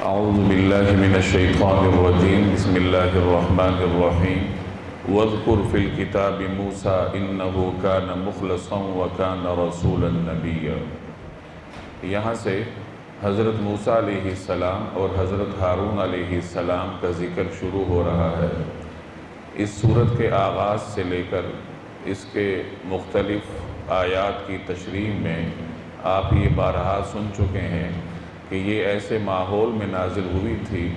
اعوذ باللہ من الشیطان الرجیم بسم اللہ الرحمن الرحیم واذکر فی الکتاب موسیٰ انہ کان مخلصا وکان رسولا نبیا۔ یہاں سے حضرت موسیٰ علیہ السلام اور حضرت ہارون علیہ السلام کا ذکر شروع ہو رہا ہے۔ اس سورت کے آغاز سے لے کر اس کے مختلف آیات کی تشریح میں آپ یہ بارہا سن چکے ہیں کہ یہ ایسے ماحول میں نازل ہوئی تھی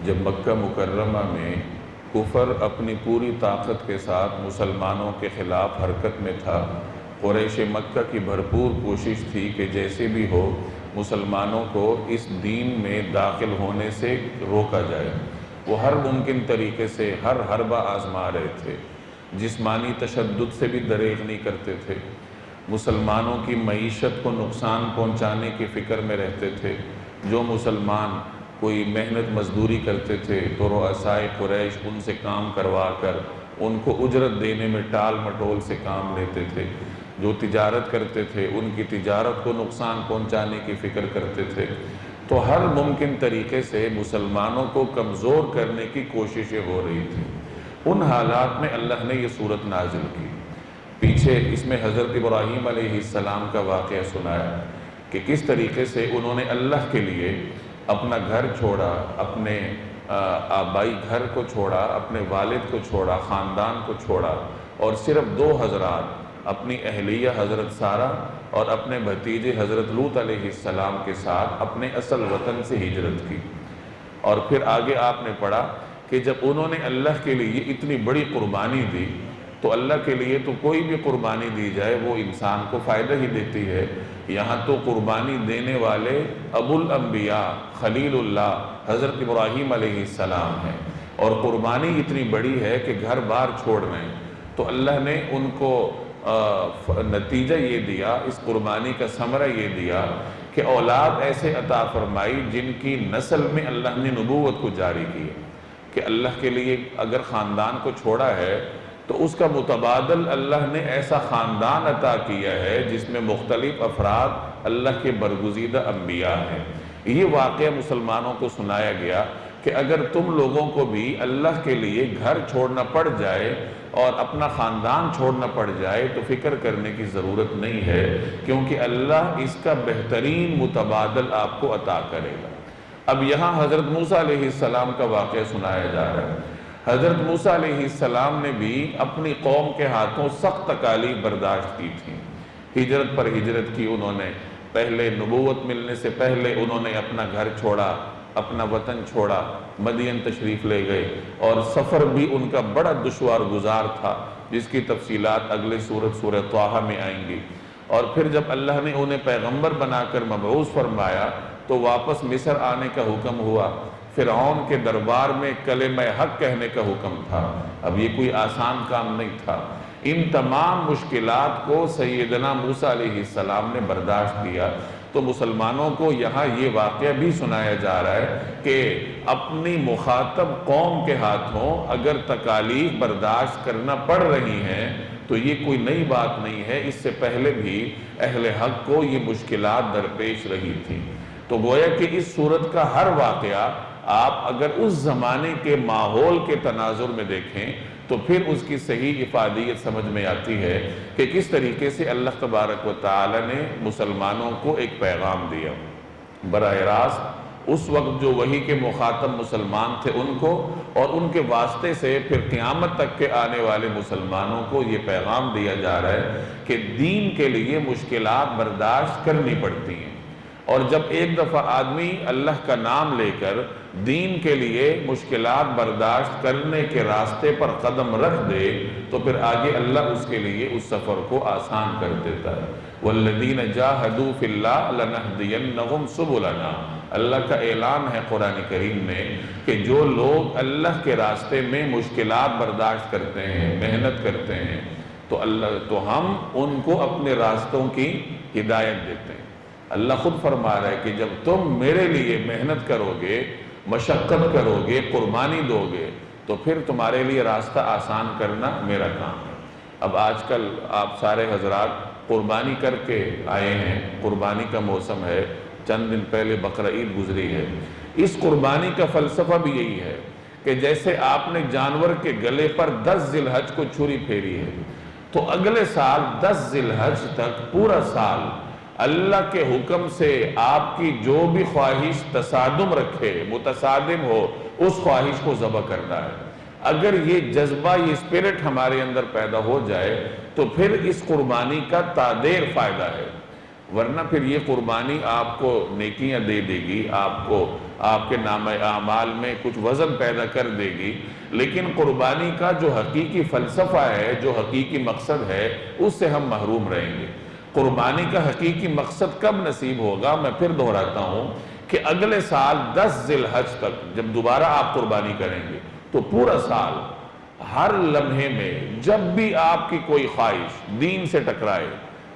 جب مکہ مکرمہ میں کفر اپنی پوری طاقت کے ساتھ مسلمانوں کے خلاف حرکت میں تھا۔ قریش مکہ کی بھرپور کوشش تھی کہ جیسے بھی ہو مسلمانوں کو اس دین میں داخل ہونے سے روکا جائے۔ وہ ہر ممکن طریقے سے ہر حربہ آزما رہے تھے، جسمانی تشدد سے بھی دریغ نہیں کرتے تھے، مسلمانوں کی معیشت کو نقصان پہنچانے کی فکر میں رہتے تھے۔ جو مسلمان کوئی محنت مزدوری کرتے تھے تو رؤسائے قریش ان سے کام کروا کر ان کو اجرت دینے میں ٹال مٹول سے کام لیتے تھے۔ جو تجارت کرتے تھے ان کی تجارت کو نقصان پہنچانے کی فکر کرتے تھے۔ تو ہر ممکن طریقے سے مسلمانوں کو کمزور کرنے کی کوششیں ہو رہی تھیں۔ ان حالات میں اللہ نے یہ سورت نازل کی۔ پیچھے اس میں حضرت ابراہیم علیہ السلام کا واقعہ سنایا کہ کس طریقے سے انہوں نے اللہ کے لیے اپنا گھر چھوڑا، اپنے آبائی گھر کو چھوڑا، اپنے والد کو چھوڑا، خاندان کو چھوڑا، اور صرف دو حضرات اپنی اہلیہ حضرت سارہ اور اپنے بھتیجے حضرت لوط علیہ السلام کے ساتھ اپنے اصل وطن سے ہجرت کی۔ اور پھر آگے آپ نے پڑھا کہ جب انہوں نے اللہ کے لیے اتنی بڑی قربانی دی تو اللہ کے لیے تو کوئی بھی قربانی دی جائے وہ انسان کو فائدہ ہی دیتی ہے۔ یہاں تو قربانی دینے والے ابو الانبیاء خلیل اللہ حضرت ابراہیم علیہ السلام ہیں، اور قربانی اتنی بڑی ہے کہ گھر بار چھوڑ رہے ہیں۔ تو اللہ نے ان کو نتیجہ یہ دیا، اس قربانی کا ثمرہ یہ دیا کہ اولاد ایسے عطا فرمائی جن کی نسل میں اللہ نے نبوت کو جاری کی کہ اللہ کے لیے اگر خاندان کو چھوڑا ہے تو اس کا متبادل اللہ نے ایسا خاندان عطا کیا ہے جس میں مختلف افراد اللہ کے برگزیدہ انبیاء ہیں۔ یہ واقعہ مسلمانوں کو سنایا گیا کہ اگر تم لوگوں کو بھی اللہ کے لیے گھر چھوڑنا پڑ جائے اور اپنا خاندان چھوڑنا پڑ جائے تو فکر کرنے کی ضرورت نہیں ہے، کیونکہ اللہ اس کا بہترین متبادل آپ کو عطا کرے گا۔ اب یہاں حضرت موسیٰ علیہ السلام کا واقعہ سنایا جا رہا ہے۔ حضرت موسیٰ علیہ السلام نے بھی اپنی قوم کے ہاتھوں سخت تکالیف برداشت کی تھی۔ ہجرت پر ہجرت کی انہوں نے، پہلے نبوت ملنے سے پہلے انہوں نے اپنا گھر چھوڑا، اپنا وطن چھوڑا، مدین تشریف لے گئے، اور سفر بھی ان کا بڑا دشوار گزار تھا جس کی تفصیلات اگلے سورہ طٰہٰ میں آئیں گی۔ اور پھر جب اللہ نے انہیں پیغمبر بنا کر مبعوث فرمایا تو واپس مصر آنے کا حکم ہوا۔ فرعون کے دربار میں کلمہ حق کہنے کا حکم تھا۔ اب یہ کوئی آسان کام نہیں تھا۔ ان تمام مشکلات کو سیدنا موسیٰ علیہ السلام نے برداشت کیا۔ تو مسلمانوں کو یہاں یہ واقعہ بھی سنایا جا رہا ہے کہ اپنی مخاطب قوم کے ہاتھوں اگر تکالیف برداشت کرنا پڑ رہی ہیں تو یہ کوئی نئی بات نہیں ہے، اس سے پہلے بھی اہل حق کو یہ مشکلات درپیش رہی تھی۔ تو گویا کہ اس صورت کا ہر واقعہ آپ اگر اس زمانے کے ماحول کے تناظر میں دیکھیں تو پھر اس کی صحیح افادیت سمجھ میں آتی ہے کہ کس طریقے سے اللہ تبارک و تعالی نے مسلمانوں کو ایک پیغام دیا۔ براہ راست اس وقت جو وحی کے مخاطب مسلمان تھے ان کو، اور ان کے واسطے سے پھر قیامت تک کے آنے والے مسلمانوں کو یہ پیغام دیا جا رہا ہے کہ دین کے لیے مشکلات برداشت کرنی پڑتی ہیں، اور جب ایک دفعہ آدمی اللہ کا نام لے کر دین کے لیے مشکلات برداشت کرنے کے راستے پر قدم رکھ دے تو پھر آگے اللہ اس کے لیے اس سفر کو آسان کر دیتا ہے۔ وَالَّذِينَ جَاهَدُوا فِي اللَّهِ لَنَهْدِيَنَّهُمْ سُبُلَنَا۔ اللہ کا اعلان ہے قرآن کریم میں کہ جو لوگ اللہ کے راستے میں مشکلات برداشت کرتے ہیں، محنت کرتے ہیں، تو ہم ان کو اپنے راستوں کی ہدایت دیتے ہیں۔ اللہ خود فرما رہا ہے کہ جب تم میرے لیے محنت کرو گے، مشقت کرو گے، قربانی دو گے تو پھر تمہارے لیے راستہ آسان کرنا میرا کام ہے۔ اب آج کل آپ سارے حضرات قربانی کر کے آئے ہیں، قربانی کا موسم ہے، چند دن پہلے بقرہ عید گزری ہے۔ اس قربانی کا فلسفہ بھی یہی ہے کہ جیسے آپ نے جانور کے گلے پر 10 ذی الحج کو چھری پھیری ہے، تو اگلے سال 10 ذی الحج تک پورا سال اللہ کے حکم سے آپ کی جو بھی خواہش تصادم رکھے، متصادم ہو، اس خواہش کو ذبح کرنا ہے۔ اگر یہ جذبہ، یہ اسپرٹ ہمارے اندر پیدا ہو جائے تو پھر اس قربانی کا تادیر فائدہ ہے، ورنہ پھر یہ قربانی آپ کو نیکیاں دے دے گی، آپ کو آپ کے نام اعمال میں کچھ وزن پیدا کر دے گی، لیکن قربانی کا جو حقیقی فلسفہ ہے، جو حقیقی مقصد ہے، اس سے ہم محروم رہیں گے۔ قربانی کا حقیقی مقصد کب نصیب ہوگا؟ میں پھر دہراتا ہوں کہ اگلے سال 10 ذی الحج تک جب دوبارہ آپ قربانی کریں گے تو پورا سال ہر لمحے میں جب بھی آپ کی کوئی خواہش دین سے ٹکرائے،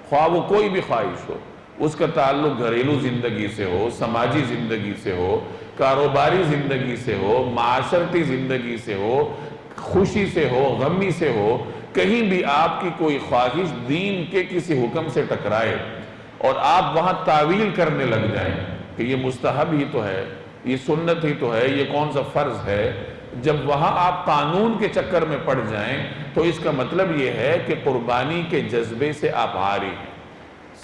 خواہ وہ کوئی بھی خواہش ہو، اس کا تعلق گھریلو زندگی سے ہو، سماجی زندگی سے ہو، کاروباری زندگی سے ہو، معاشرتی زندگی سے ہو، خوشی سے ہو، غمی سے ہو، کہیں بھی آپ کی کوئی خواہش دین کے کسی حکم سے ٹکرائے اور آپ وہاں تعویل کرنے لگ جائیں کہ یہ مستحب ہی تو ہے، یہ سنت ہی تو ہے، یہ کون سا فرض ہے، جب وہاں آپ قانون کے چکر میں پڑ جائیں تو اس کا مطلب یہ ہے کہ قربانی کے جذبے سے آپ عاری ہیں۔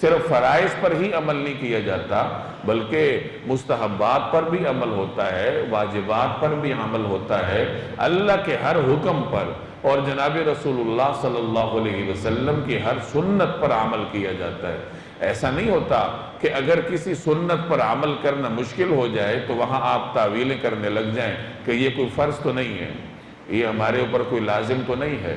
صرف فرائض پر ہی عمل نہیں کیا جاتا بلکہ مستحبات پر بھی عمل ہوتا ہے، واجبات پر بھی عمل ہوتا ہے، اللہ کے ہر حکم پر اور جناب رسول اللہ صلی اللہ علیہ وسلم کی ہر سنت پر عمل کیا جاتا ہے۔ ایسا نہیں ہوتا کہ اگر کسی سنت پر عمل کرنا مشکل ہو جائے تو وہاں آپ تعویلیں کرنے لگ جائیں کہ یہ کوئی فرض تو نہیں ہے، یہ ہمارے اوپر کوئی لازم تو نہیں ہے۔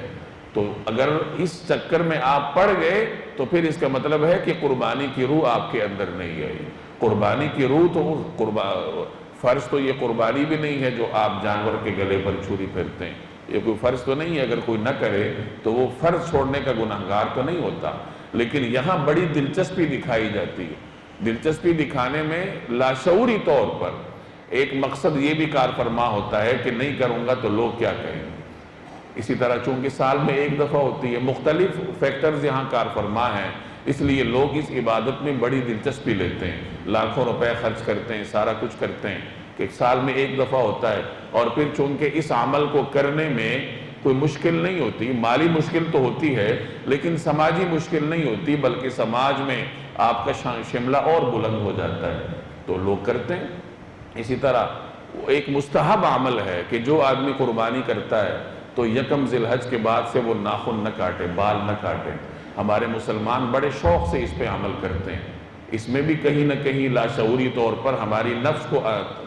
تو اگر اس چکر میں آپ پڑ گئے تو پھر اس کا مطلب ہے کہ قربانی کی روح آپ کے اندر نہیں آئی۔ قربانی کی روح تو فرض تو یہ قربانی بھی نہیں ہے جو آپ جانور کے گلے پر چھری پھیرتے ہیں، یہ کوئی فرض تو نہیں ہے۔ اگر کوئی نہ کرے تو وہ فرض چھوڑنے کا گنہگار تو نہیں ہوتا، لیکن یہاں بڑی دلچسپی دکھائی جاتی ہے۔ دلچسپی دکھانے میں لاشعوری طور پر ایک مقصد یہ بھی کار فرما ہوتا ہے کہ نہیں کروں گا تو لوگ کیا کہیں گے۔ اسی طرح چونکہ سال میں ایک دفعہ ہوتی ہے، مختلف فیکٹرز یہاں کار فرما ہیں، اس لیے لوگ اس عبادت میں بڑی دلچسپی لیتے ہیں، لاکھوں روپے خرچ کرتے ہیں، سارا کچھ کرتے ہیں کہ سال میں ایک دفعہ ہوتا ہے۔ اور پھر چونکہ اس عمل کو کرنے میں کوئی مشکل نہیں ہوتی، مالی مشکل تو ہوتی ہے لیکن سماجی مشکل نہیں ہوتی، بلکہ سماج میں آپ کا شملہ اور بلند ہو جاتا ہے تو لوگ کرتے ہیں۔ اسی طرح ایک مستحب عمل ہے کہ جو آدمی قربانی کرتا ہے تو یکم ذی الحج کے بعد سے وہ ناخن نہ کاٹے، بال نہ کاٹے۔ ہمارے مسلمان بڑے شوق سے اس پہ عمل کرتے ہیں، اس میں بھی کہیں نہ کہیں لاشعوری طور پر ہماری نفس کو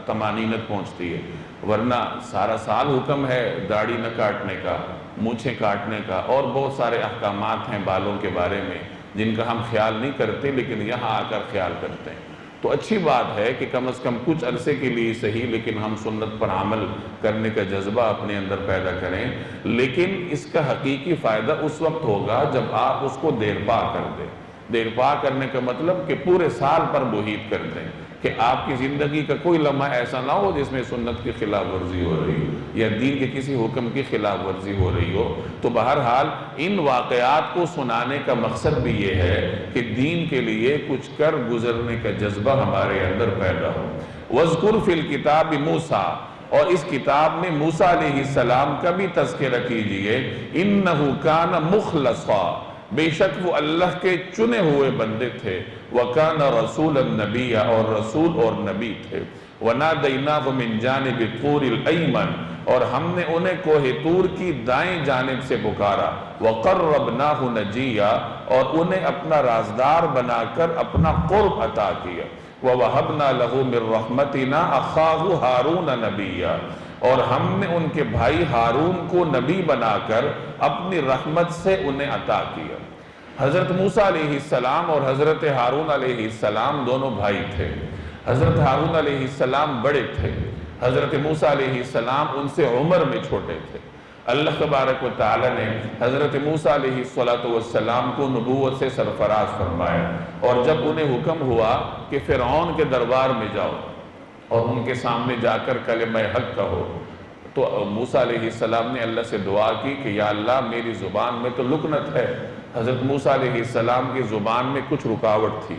طمانینت پہنچتی ہے، ورنہ سارا سال حکم ہے داڑھی نہ کاٹنے کا، مونچھیں کاٹنے کا، اور بہت سارے احکامات ہیں بالوں کے بارے میں جن کا ہم خیال نہیں کرتے لیکن یہاں آ کر خیال کرتے ہیں۔ تو اچھی بات ہے کہ کم از کم کچھ عرصے کے لیے صحیح لیکن ہم سنت پر عمل کرنے کا جذبہ اپنے اندر پیدا کریں، لیکن اس کا حقیقی فائدہ اس وقت ہوگا جب آپ اس کو دیر پا کر دیں۔ دیر پا کرنے کا مطلب کہ پورے سال پر محیط کر دیں، کہ آپ کی زندگی کا کوئی لمحہ ایسا نہ ہو جس میں سنت کی خلاف ورزی ہو رہی ہو یا دین کے کسی حکم کی خلاف ورزی ہو رہی ہو۔ تو بہرحال ان واقعات کو سنانے کا مقصد بھی یہ ہے کہ دین کے لیے کچھ کر گزرنے کا جذبہ ہمارے اندر پیدا ہو۔ وَاذْكُرْ فِي الْكِتَابِ مُوسَىٰ، اور اس کتاب میں موسیٰ علیہ السلام کا بھی تذکرہ کیجئے، إِنَّهُ كَانَ مُخْلَصًا، بے شک وہ اللہ کے چنے ہوئے بندے تھے، وَكَانَ رَسُولًا نَبِيًّا، اور رسول اور نبی تھے، وَنَادَيْنَاهُ مِنْ جَانِبِ الطُّورِ الْأَيْمَنِ، اور ہم نے انہیں کوہ طور کی دائیں جانب سے پکارا، وَقَرَّبْنَاهُ نَجِيًّا، اور انہیں اپنا رازدار بنا کر اپنا قرب عطا کیا، وَوَهَبْنَا لَهُ مِنْ رَحْمَتِنَا أَخَاهُ هَارُونَ نَبِيًّا، اور ہم نے ان کے بھائی ہارون کو نبی بنا کر اپنی رحمت سے انہیں عطا کیا۔ حضرت موسیٰ علیہ السلام اور حضرت ہارون علیہ السلام دونوں بھائی تھے۔ حضرت ہارون علیہ السلام بڑے تھے، حضرت موسیٰ علیہ السلام ان سے عمر میں چھوٹے تھے۔ اللہ تبارک و تعالی نے حضرت موسیٰ علیہ السلام کو نبوت سے سرفراز فرمایا، اور جب انہیں حکم ہوا کہ فرعون کے دربار میں جاؤ اور ان کے سامنے جا کر کلمہ حق کہو، تو موسیٰ علیہ السلام نے اللہ سے دعا کی کہ یا اللہ میری زبان میں تو لکنت ہے۔ حضرت موسیٰ علیہ السلام کی زبان میں کچھ رکاوٹ تھی،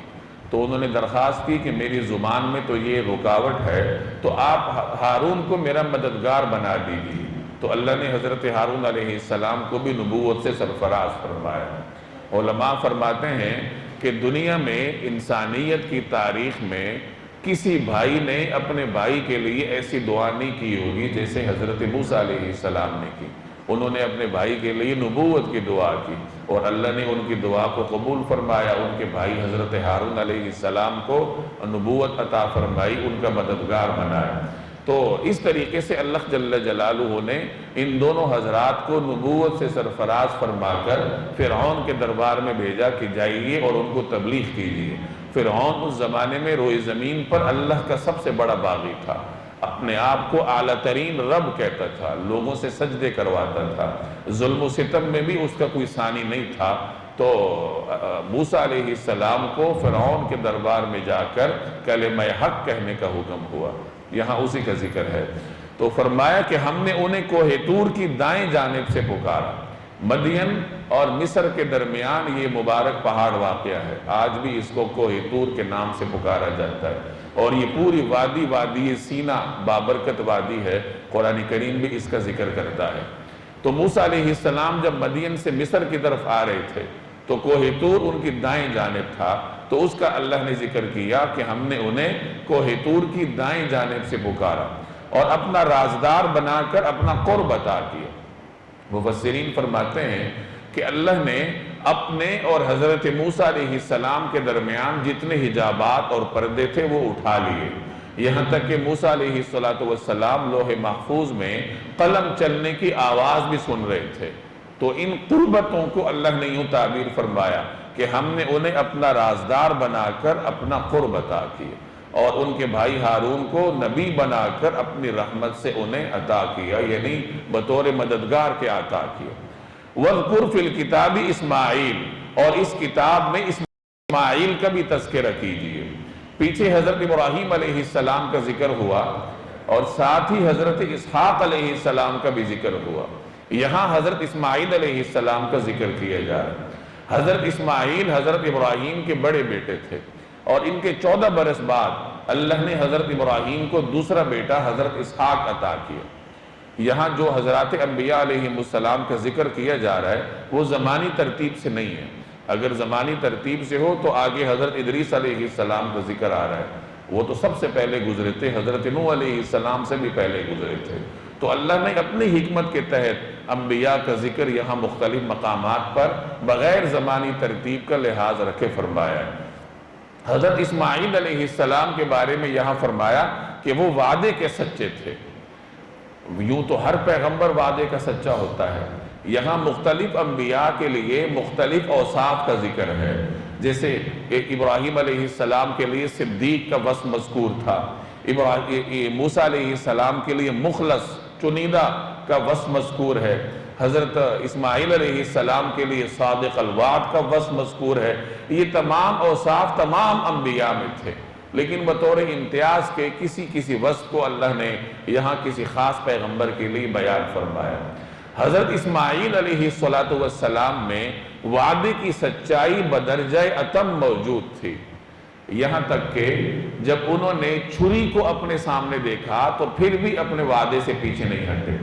تو انہوں نے درخواست کی کہ میری زبان میں تو یہ رکاوٹ ہے، تو آپ ہارون کو میرا مددگار بنا دیجیے۔ تو اللہ نے حضرت ہارون علیہ السلام کو بھی نبوت سے سرفراز فرمایا۔ علماء فرماتے ہیں کہ دنیا میں انسانیت کی تاریخ میں کسی بھائی نے اپنے بھائی کے لیے ایسی دعا نہیں کی ہوگی جیسے حضرت موسیٰ علیہ السلام نے کی۔ انہوں نے اپنے بھائی کے لیے نبوت کی دعا کی اور اللہ نے ان کی دعا کو قبول فرمایا، ان کے بھائی حضرت ہارون علیہ السلام کو نبوت عطا فرمائی، ان کا مددگار بنایا۔ تو اس طریقے سے اللہ جل جلالہ نے ان دونوں حضرات کو نبوت سے سرفراز فرما کر فرعون کے دربار میں بھیجا کہ جائیے اور ان کو تبلیغ کیجیے۔ فرعون اس زمانے میں روئے زمین پر اللہ کا سب سے بڑا باغی تھا، اپنے آپ کو اعلیٰ ترین رب کہتا تھا، لوگوں سے سجدے کرواتا تھا، ظلم و ستم میں بھی اس کا کوئی ثانی نہیں تھا۔ تو موسیٰ علیہ السلام کو فرعون کے دربار میں جا کر کلمہ حق کہنے کا حکم ہوا، یہاں اسی کا ذکر ہے۔ تو فرمایا کہ ہم نے انہیں کوہ طور کی دائیں جانب سے پکارا۔ مدین اور مصر کے درمیان یہ مبارک پہاڑ واقع ہے، آج بھی اس کو کوہ طور کے نام سے پکارا جاتا ہے، اور یہ پوری وادی وادی سینا بابرکت وادی ہے، قرآن کریم بھی اس کا ذکر کرتا ہے۔ تو موسیٰ علیہ السلام جب مدین سے مصر کی طرف آ رہے تھے تو کوہ طور ان کی دائیں جانب تھا، تو اس کا اللہ نے ذکر کیا کہ ہم نے انہیں کوہ طور کی دائیں جانب سے پکارا اور اپنا رازدار بنا کر اپنا قرب عطا کیا۔ مفسرین فرماتے ہیں کہ اللہ نے اپنے اور حضرت موسیٰ علیہ السلام کے درمیان جتنے حجابات اور پردے تھے وہ اٹھا لیے، یہاں تک کہ موسیٰ علیہ السلام لوح محفوظ میں قلم چلنے کی آواز بھی سن رہے تھے۔ تو ان قربتوں کو اللہ نے یوں تعبیر فرمایا کہ ہم نے انہیں اپنا رازدار بنا کر اپنا قرب عطا کیا، اور ان کے بھائی ہارون کو نبی بنا کر اپنی رحمت سے انہیں عطا کیا، یعنی بطور مددگار کے عطا کیا۔ وَاذْكُرْ فِي الْكِتَابِ اسماعیل، اور اس کتاب میں اسماعیل کا بھی تذکرہ کیجئے۔ پیچھے حضرت ابراہیم علیہ السلام کا ذکر ہوا اور ساتھ ہی حضرت اسحاق علیہ السلام کا بھی ذکر ہوا، یہاں حضرت اسماعیل علیہ السلام کا ذکر کیا جا رہا ہے۔ حضرت اسماعیل حضرت ابراہیم کے بڑے بیٹے تھے، اور ان کے 14 برس بعد اللہ نے حضرت ابراہیم کو دوسرا بیٹا حضرت اسحاق عطا کیا۔ یہاں جو حضرات انبیاء علیہ السلام کا ذکر کیا جا رہا ہے وہ زمانی ترتیب سے نہیں ہے، اگر زمانی ترتیب سے ہو تو آگے حضرت ادریس علیہ السلام کا ذکر آ رہا ہے، وہ تو سب سے پہلے گزرے تھے، حضرت نوح علیہ السلام سے بھی پہلے گزرے تھے۔ تو اللہ نے اپنی حکمت کے تحت انبیاء کا ذکر یہاں مختلف مقامات پر بغیر زمانی ترتیب کا لحاظ رکھے فرمایا ہے۔ حضرت اسماعیل علیہ السلام کے بارے میں یہاں فرمایا کہ وہ وعدے کے سچے تھے۔ یوں تو ہر پیغمبر وعدے کا سچا ہوتا ہے، یہاں مختلف انبیاء کے لیے مختلف اوصاف کا ذکر ہے، جیسے ابراہیم علیہ السلام کے لیے صدیق کا وصف مذکور تھا، موسیٰ علیہ السلام کے لیے مخلص چنیدہ کا وصف مذکور ہے، حضرت اسماعیل علیہ السلام کے لیے صادق الوعد کا وصف مذکور ہے۔ یہ تمام اوصاف تمام انبیاء میں تھے، لیکن بطور امتیاز کے کسی وصف کو اللہ نے یہاں کسی خاص پیغمبر کے لیے بیان فرمایا۔ حضرت اسماعیل علیہ السلام میں وعدے کی سچائی بدرجہ اتم موجود تھی، یہاں تک کہ جب انہوں نے چھری کو اپنے سامنے دیکھا تو پھر بھی اپنے وعدے سے پیچھے نہیں ہٹے۔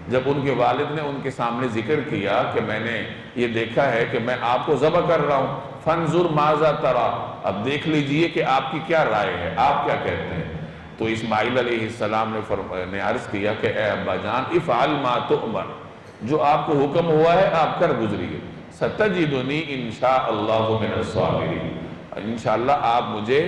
جب ان کے والد نے ان کے سامنے ذکر کیا کہ میں نے یہ دیکھا ہے کہ میں آپ کو ذبح کر رہا ہوں، فانظر ماذا ترى، اب دیکھ لیجئے کہ آپ کی کیا رائے ہے، آپ کیا کہتے ہیں۔ تو اسماعیل علیہ السلام نے عرض کیا کہ اے ابا جان افعل ما تؤمر، جو آپ کو حکم ہوا ہے آپ کر گزریے، ستجدنی انشاءاللہ من الصابرین، انشاءاللہ آپ مجھے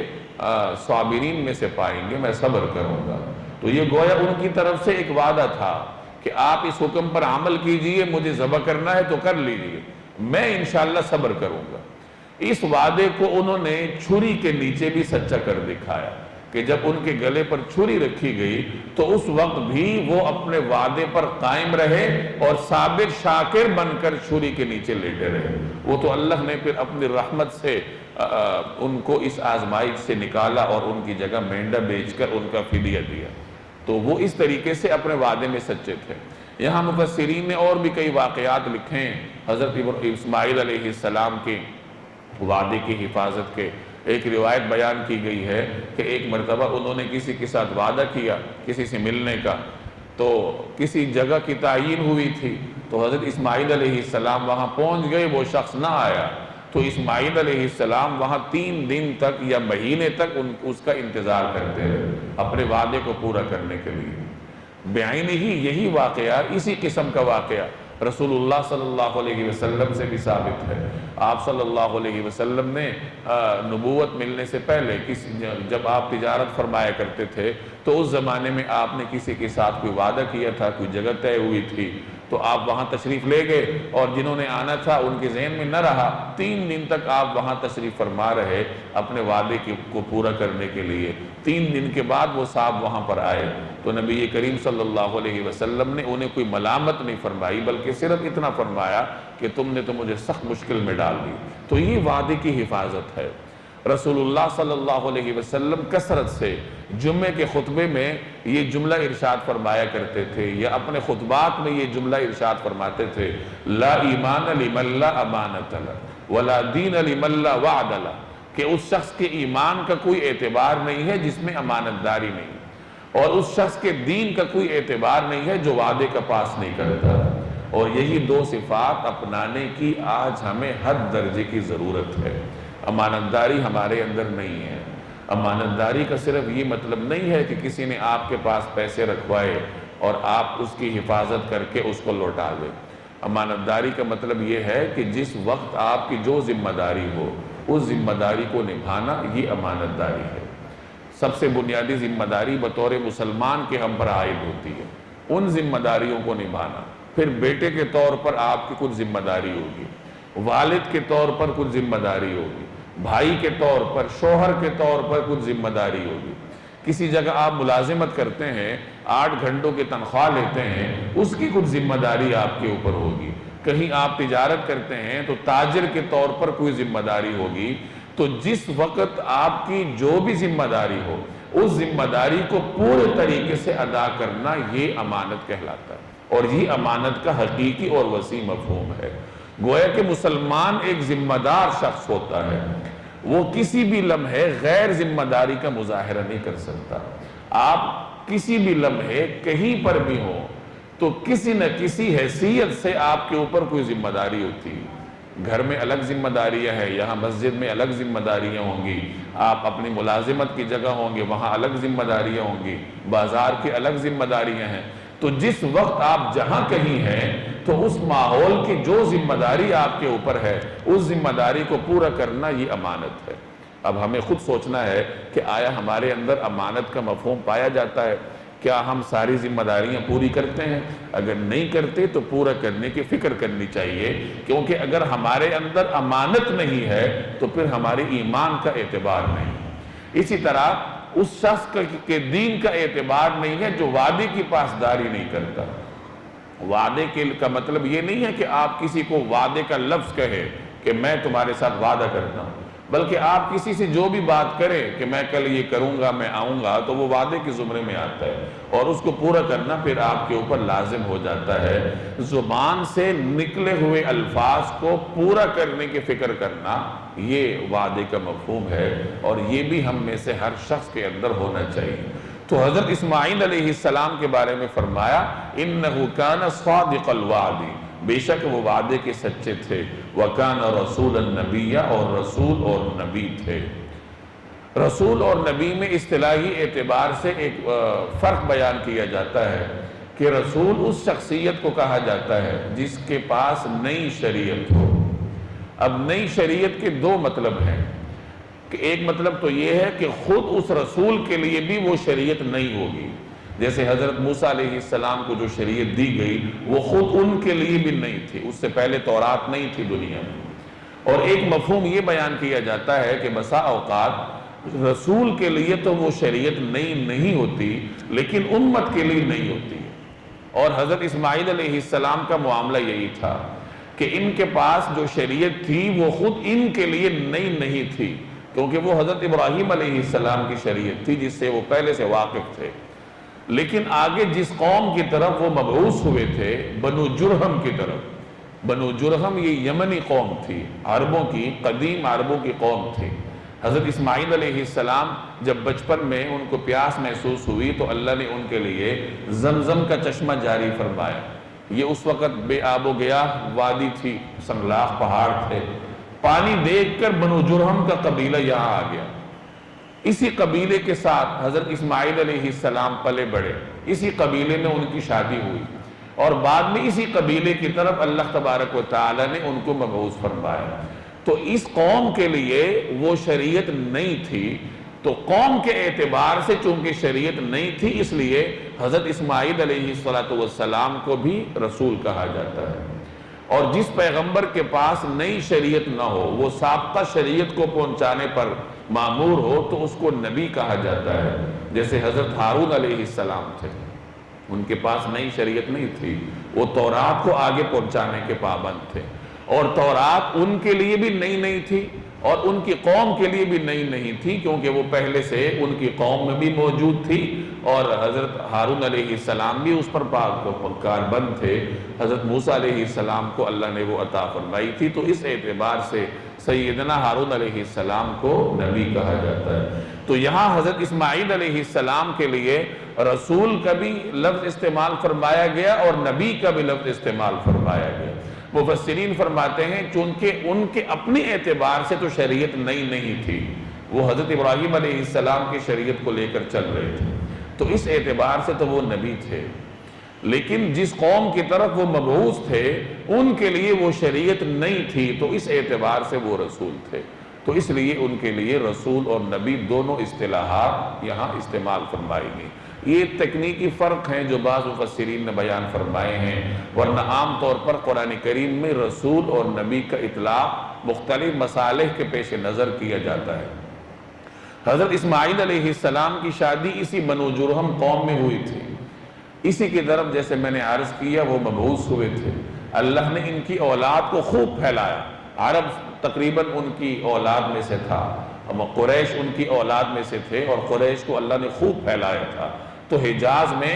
صابرین میں سے پائیں گے، میں صبر کروں گا۔ تو یہ گویا ان کی طرف سے ایک وعدہ تھا کہ آپ اس حکم پر عمل کیجئے، مجھے ذبح کرنا ہے تو کر لیجئے، میں انشاءاللہ صبر کروں گا۔ اس وعدے کو انہوں نے چھری کے نیچے بھی سچا کر دکھایا کہ جب ان کے گلے پر چھری رکھی گئی تو اس وقت بھی وہ اپنے وعدے پر قائم رہے اور صابر شاکر بن کر چھری کے نیچے لیٹے رہے۔ وہ تو اللہ نے پھر اپنی رحمت سے ان کو اس آزمائش سے نکالا اور ان کی جگہ مینڈا بیچ کر ان کا فدیہ دیا۔ تو وہ اس طریقے سے اپنے وعدے میں سچے تھے۔ یہاں مفسرین نے اور بھی کئی واقعات لکھے ہیں حضرت اسماعیل علیہ السلام کے وعدے کی حفاظت کے، ایک روایت بیان کی گئی ہے کہ ایک مرتبہ انہوں نے کسی کے ساتھ وعدہ کیا کسی سے ملنے کا، تو کسی جگہ کی تعیین ہوئی تھی، تو حضرت اسماعیل علیہ السلام وہاں پہنچ گئے، وہ شخص نہ آیا، تو اسماعیل علیہ السلام وہاں 3 دن تک یا مہینے تک اس کا انتظار کرتے رہے اپنے وعدے کو پورا کرنے کے لیے۔ بعینہ ہی یہی واقعہ، اسی قسم کا واقعہ رسول اللہ صلی اللہ علیہ وسلم سے بھی ثابت ہے۔ آپ صلی اللہ علیہ وسلم نے نبوت ملنے سے پہلے جب آپ تجارت فرمایا کرتے تھے تو اس زمانے میں آپ نے کسی کے ساتھ کوئی وعدہ کیا تھا، کوئی جگہ طے ہوئی تھی، تو آپ وہاں تشریف لے گئے، اور جنہوں نے آنا تھا ان کے ذہن میں نہ رہا، 3 دن تک آپ وہاں تشریف فرما رہے اپنے وعدے کو پورا کرنے کے لیے۔ 3 دن کے بعد وہ صاحب وہاں پر آئے تو نبی کریم صلی اللہ علیہ وسلم نے انہیں کوئی ملامت نہیں فرمائی، بلکہ صرف اتنا فرمایا کہ تم نے تو مجھے سخت مشکل میں ڈال دی۔ تو یہ وعدے کی حفاظت ہے۔ رسول اللہ صلی اللہ علیہ وسلم کثرت سے جمعے کے خطبے میں یہ جملہ ارشاد فرمایا کرتے تھے، یا اپنے خطبات میں یہ جملہ ارشاد فرماتے تھے، لا ایمان لمن لا امانت لہ ولا دین لمن لا وعد لہ، کہ اس شخص کے ایمان کا کوئی اعتبار نہیں ہے جس میں امانت داری نہیں، اور اس شخص کے دین کا کوئی اعتبار نہیں ہے جو وعدے کا پاس نہیں کرتا۔ اور یہی 2 صفات اپنانے کی آج ہمیں حد درجے کی ضرورت ہے۔ امانت داری ہمارے اندر نہیں ہے۔ امانت داری کا صرف یہ مطلب نہیں ہے کہ کسی نے آپ کے پاس پیسے رکھوائے اور آپ اس کی حفاظت کر کے اس کو لوٹا دیں۔ امانت داری کا مطلب یہ ہے کہ جس وقت آپ کی جو ذمہ داری ہو اس ذمہ داری کو نبھانا، یہ امانت داری ہے۔ سب سے بنیادی ذمہ داری بطور مسلمان کے ہم پر عائد ہوتی ہے، ان ذمہ داریوں کو نبھانا۔ پھر بیٹے کے طور پر آپ کی کچھ ذمہ داری ہوگی، والد کے طور پر کچھ ذمہ داری ہوگی، بھائی کے طور پر، شوہر کے طور پر کچھ ذمہ داری ہوگی۔ کسی جگہ آپ ملازمت کرتے ہیں، 8 گھنٹوں کی تنخواہ لیتے ہیں، اس کی کچھ ذمہ داری آپ کے اوپر ہوگی۔ کہیں آپ تجارت کرتے ہیں تو تاجر کے طور پر کوئی ذمہ داری ہوگی۔ تو جس وقت آپ کی جو بھی ذمہ داری ہو اس ذمہ داری کو پورے طریقے سے ادا کرنا، یہ امانت کہلاتا ہے، اور یہ امانت کا حقیقی اور وسیع مفہوم ہے۔ گویا کہ مسلمان ایک ذمہ دار شخص ہوتا ہے، وہ کسی بھی لمحے غیر ذمہ داری کا مظاہرہ نہیں کر سکتا۔ آپ کسی بھی لمحے کہیں پر بھی ہوں تو کسی نہ کسی حیثیت سے آپ کے اوپر کوئی ذمہ داری ہوتی ہے۔ گھر میں الگ ذمہ داریاں ہیں، یہاں مسجد میں الگ ذمہ داریاں ہوں گی، آپ اپنی ملازمت کی جگہ ہوں گے وہاں الگ ذمہ داریاں ہوں گی، بازار کی الگ ذمہ داریاں ہیں۔ تو جس وقت آپ جہاں کہیں ہیں تو اس ماحول کی جو ذمہ داری آپ کے اوپر ہے اس ذمہ داری کو پورا کرنا، یہ امانت ہے۔ اب ہمیں خود سوچنا ہے کہ آیا ہمارے اندر امانت کا مفہوم پایا جاتا ہے؟ کیا ہم ساری ذمہ داریاں پوری کرتے ہیں؟ اگر نہیں کرتے تو پورا کرنے کی فکر کرنی چاہیے، کیونکہ اگر ہمارے اندر امانت نہیں ہے تو پھر ہمارے ایمان کا اعتبار نہیں۔ اسی طرح اس شخص کے دین کا اعتبار نہیں ہے جو وعدے کی پاسداری نہیں کرتا۔ وعدے کا مطلب یہ نہیں ہے کہ آپ کسی کو وعدے کا لفظ کہے کہ میں تمہارے ساتھ وعدہ کرتا ہوں، بلکہ آپ کسی سے جو بھی بات کریں کہ میں کل یہ کروں گا، میں آؤں گا، تو وہ وعدے کے زمرے میں آتا ہے، اور اس کو پورا کرنا پھر آپ کے اوپر لازم ہو جاتا ہے۔ زبان سے نکلے ہوئے الفاظ کو پورا کرنے کی فکر کرنا، یہ وعدے کا مفہوم ہے، اور یہ بھی ہم میں سے ہر شخص کے اندر ہونا چاہیے۔ تو حضرت اسماعیل علیہ السلام کے بارے میں فرمایا اِنَّهُ كَانَ صَادِقَ الْوَعْدِ، بے شک وہ وعدے کے سچے تھے، وَكَانَ رَسُولًا نَبِيًّا، اور رسول اور نبی تھے۔ رسول اور نبی میں اصطلاحی اعتبار سے ایک فرق بیان کیا جاتا ہے کہ رسول اس شخصیت کو کہا جاتا ہے جس کے پاس نئی شریعت ہو۔ اب نئی شریعت کے 2 مطلب ہیں، کہ ایک مطلب تو یہ ہے کہ خود اس رسول کے لیے بھی وہ شریعت نئی ہوگی، جیسے حضرت موسیٰ علیہ السلام کو جو شریعت دی گئی وہ خود ان کے لیے بھی نئی تھی، اس سے پہلے تورات نہیں تھی دنیا میں۔ اور ایک مفہوم یہ بیان کیا جاتا ہے کہ بسا اوقات رسول کے لیے تو وہ شریعت نئی نہیں ہوتی لیکن امت کے لیے نئی ہوتی ہے۔ اور حضرت اسماعیل علیہ السلام کا معاملہ یہی تھا کہ ان کے پاس جو شریعت تھی وہ خود ان کے لیے نئی نہیں تھی، کیونکہ وہ حضرت ابراہیم علیہ السلام کی شریعت تھی جس سے وہ پہلے سے واقف تھے۔ لیکن آگے جس قوم کی طرف وہ مبعوث ہوئے تھے، بنو جرہم کی طرف، بنو جرہم یہ یمنی قوم تھی، عربوں کی، قدیم عربوں کی قوم تھی۔ حضرت اسماعیل علیہ السلام جب بچپن میں ان کو پیاس محسوس ہوئی تو اللہ نے ان کے لیے زمزم کا چشمہ جاری فرمایا۔ یہ اس وقت بے آب و گیا وادی تھی، سنگلاخ پہاڑ تھے، پانی دیکھ کر بنو جرہم کا قبیلہ یہاں آ گیا۔ اسی قبیلے کے ساتھ حضرت اسماعیل علیہ السلام پلے بڑھے، اسی قبیلے میں ان کی شادی ہوئی، اور بعد میں اسی قبیلے کی طرف اللہ تبارک و تعالی نے ان کو مبعوث فرمایا۔ تو اس قوم کے لیے وہ شریعت نہیں تھی، تو قوم کے اعتبار سے چونکہ شریعت نہیں تھی، اس لیے حضرت اسماعیل علیہ السلام کو بھی رسول کہا جاتا ہے۔ اور جس پیغمبر کے پاس نئی شریعت نہ ہو، وہ سابقہ شریعت کو پہنچانے پر مامور ہو، تو اس کو نبی کہا جاتا ہے۔ جیسے حضرت ہارون علیہ السلام تھے، ان کے پاس نئی شریعت نہیں تھی، وہ تورات کو آگے پہنچانے کے پابند تھے، اور تورات ان کے لیے بھی نئی نہیں تھی اور ان کی قوم کے لیے بھی نئی نہیں تھی، کیونکہ وہ پہلے سے ان کی قوم میں بھی موجود تھی، اور حضرت ہارون علیہ السلام بھی اس پر کاربند تھے۔ حضرت موسیٰ علیہ السلام کو اللہ نے وہ عطا فرمائی تھی، تو اس اعتبار سے سیدنا ہارون علیہ السلام کو نبی کہا جاتا ہے۔ تو یہاں حضرت اسماعیل علیہ السلام کے لیے رسول کا بھی لفظ استعمال فرمایا گیا اور نبی کا بھی لفظ استعمال فرمایا گیا۔ مفسرین فرماتے ہیں چونکہ ان کے اپنے اعتبار سے تو شریعت نئی نہیں تھی، وہ حضرت ابراہیم علیہ السلام کی شریعت کو لے کر چل رہے تھے، تو اس اعتبار سے تو وہ نبی تھے، لیکن جس قوم کی طرف وہ مبعوث تھے ان کے لیے وہ شریعت نہیں تھی، تو اس اعتبار سے وہ رسول تھے، تو اس لیے ان کے لیے رسول اور نبی دونوں اصطلاحات یہاں استعمال فرمائی گئی۔ یہ تکنیکی فرق ہیں جو بعض مفسرین نے بیان فرمائے ہیں، ورنہ عام طور پر قرآن کریم میں رسول اور نبی کا اطلاق مختلف مصالح کے پیش نظر کیا جاتا ہے۔ حضرت اسماعیل علیہ السلام کی شادی اسی بنو جرہم قوم میں ہوئی تھی، اسی کی طرف جیسے میں نے عرض کیا وہ مبعوث ہوئے تھے، اللہ نے ان کی اولاد کو خوب پھیلایا، عرب تقریباً ان کی اولاد میں سے تھا، قریش ان کی اولاد میں سے تھے، اور قریش کو اللہ نے خوب پھیلایا تھا، تو حجاز میں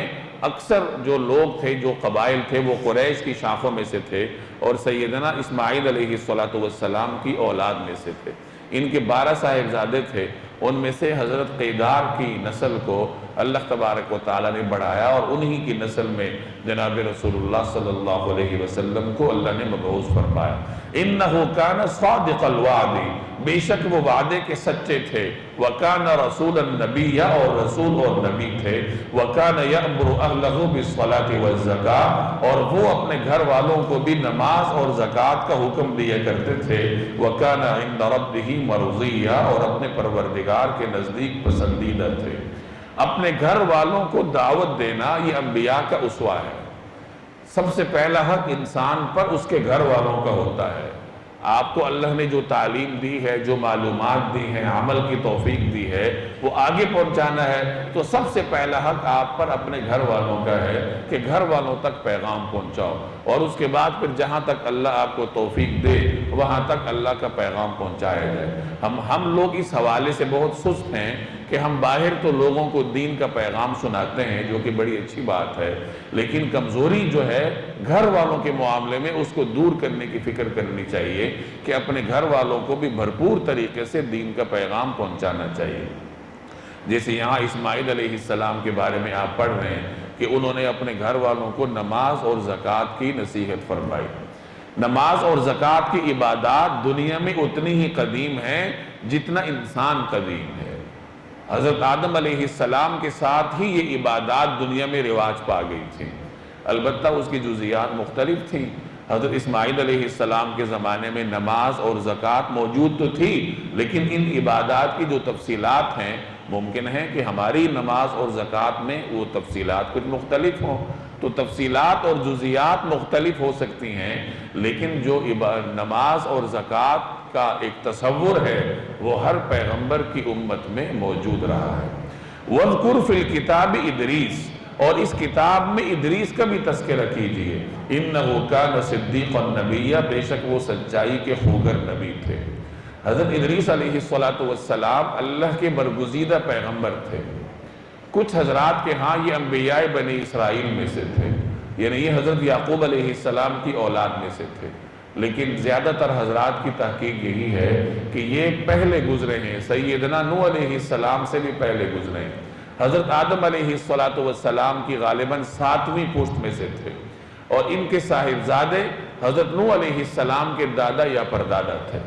اکثر جو لوگ تھے، جو قبائل تھے، وہ قریش کی شاخوں میں سے تھے، اور سیدنا اسماعیل علیہ السلام کی اولاد میں سے تھے۔ ان کے 12 صاحبزادے تھے، ان میں سے حضرت قیدار کی نسل کو اللہ تبارک و تعالیٰ نے بڑھایا، اور انہی کی نسل میں جناب رسول اللہ صلی اللہ علیہ وسلم کو اللہ نے مبعوث فرمایا۔ اِنَّهُ كَانَ صَادِقَ الْوَعْدِ، بے شک وہ وعدے کے سچے تھے، وَكَانَ رَسُولًا نَبِيًّا، اور رسول اور نبی تھے، وَكَانَ يَأْمُرُ أَهْلَهُ بِالصَّلَاةِ وَالزَّكَاةِ، اور وہ اپنے گھر والوں کو بھی نماز اور زکوٰۃ کا حکم دیا کرتے تھے، وَكَانَ عِندَ رَبِّهِ مَرْضِيًّا، اور اپنے پروردگار کے نزدیک پسندیدہ تھے۔ اپنے گھر والوں کو دعوت دینا یہ انبیاء کا اسوہ ہے۔ سب سے پہلا حق انسان پر اس کے گھر والوں کا ہوتا ہے۔ آپ کو اللہ نے جو تعلیم دی ہے، جو معلومات دی ہیں، عمل کی توفیق دی ہے، وہ آگے پہنچانا ہے، تو سب سے پہلا حق آپ پر اپنے گھر والوں کا ہے کہ گھر والوں تک پیغام پہنچاؤ، اور اس کے بعد پھر جہاں تک اللہ آپ کو توفیق دے وہاں تک اللہ کا پیغام پہنچایا جائے۔ ہم لوگ اس حوالے سے بہت سست ہیں کہ ہم باہر تو لوگوں کو دین کا پیغام سناتے ہیں، جو کہ بڑی اچھی بات ہے، لیکن کمزوری جو ہے گھر والوں کے معاملے میں اس کو دور کرنے کی فکر کرنی چاہیے کہ اپنے گھر والوں کو بھی بھرپور طریقے سے دین کا پیغام پہنچانا چاہیے۔ جیسے یہاں اسماعیل علیہ السلام کے بارے میں آپ پڑھ رہے ہیں کہ انہوں نے اپنے گھر والوں کو نماز اور زکوٰۃ کی نصیحت فرمائی۔ نماز اور زکوٰۃ کی عبادات دنیا میں اتنی ہی قدیم ہیں جتنا انسان قدیم ہے۔ حضرت آدم علیہ السلام کے ساتھ ہی یہ عبادات دنیا میں رواج پا گئی تھی، البتہ اس کی جزیات مختلف تھیں۔ حضرت اسماعیل علیہ السلام کے زمانے میں نماز اور زکوٰۃ موجود تو تھی، لیکن ان عبادات کی جو تفصیلات ہیں ممکن ہے کہ ہماری نماز اور زکوٰۃ میں وہ تفصیلات کچھ مختلف ہوں، تو تفصیلات اور جزیات مختلف ہو سکتی ہیں، لیکن جو نماز اور زکوٰۃ کا ایک تصور ہے وہ ہر پیغمبر کی امت میں موجود رہا ہے۔ وَاذْكُرْ فِي الْكِتَابِ إِدْرِيسَ، اور اس کتاب میں ادریس کا بھی تذکرہ کیجئے، اِنَّهُ كَانَ صِدِّيقًا نَبِيًّا، بے شک وہ سچائی کے خوگر نبی تھے۔ حضرت ادریس علیہ السلام اللہ کے برگزیدہ پیغمبر تھے۔ کچھ حضرات کے ہاں یہ انبیاء بنی اسرائیل میں سے تھے، یعنی یہ حضرت یعقوب علیہ السلام کی اولاد میں سے تھے، لیکن زیادہ تر حضرات کی تحقیق یہی ہے کہ یہ پہلے گزرے ہیں، سیدنا نوح علیہ السلام سے بھی پہلے گزرے ہیں۔ حضرت آدم علیہ السلام کی غالباً 7ویں پشت میں سے تھے، اور ان کے صاحبزادے حضرت نوح علیہ السلام کے دادا یا پردادا تھے۔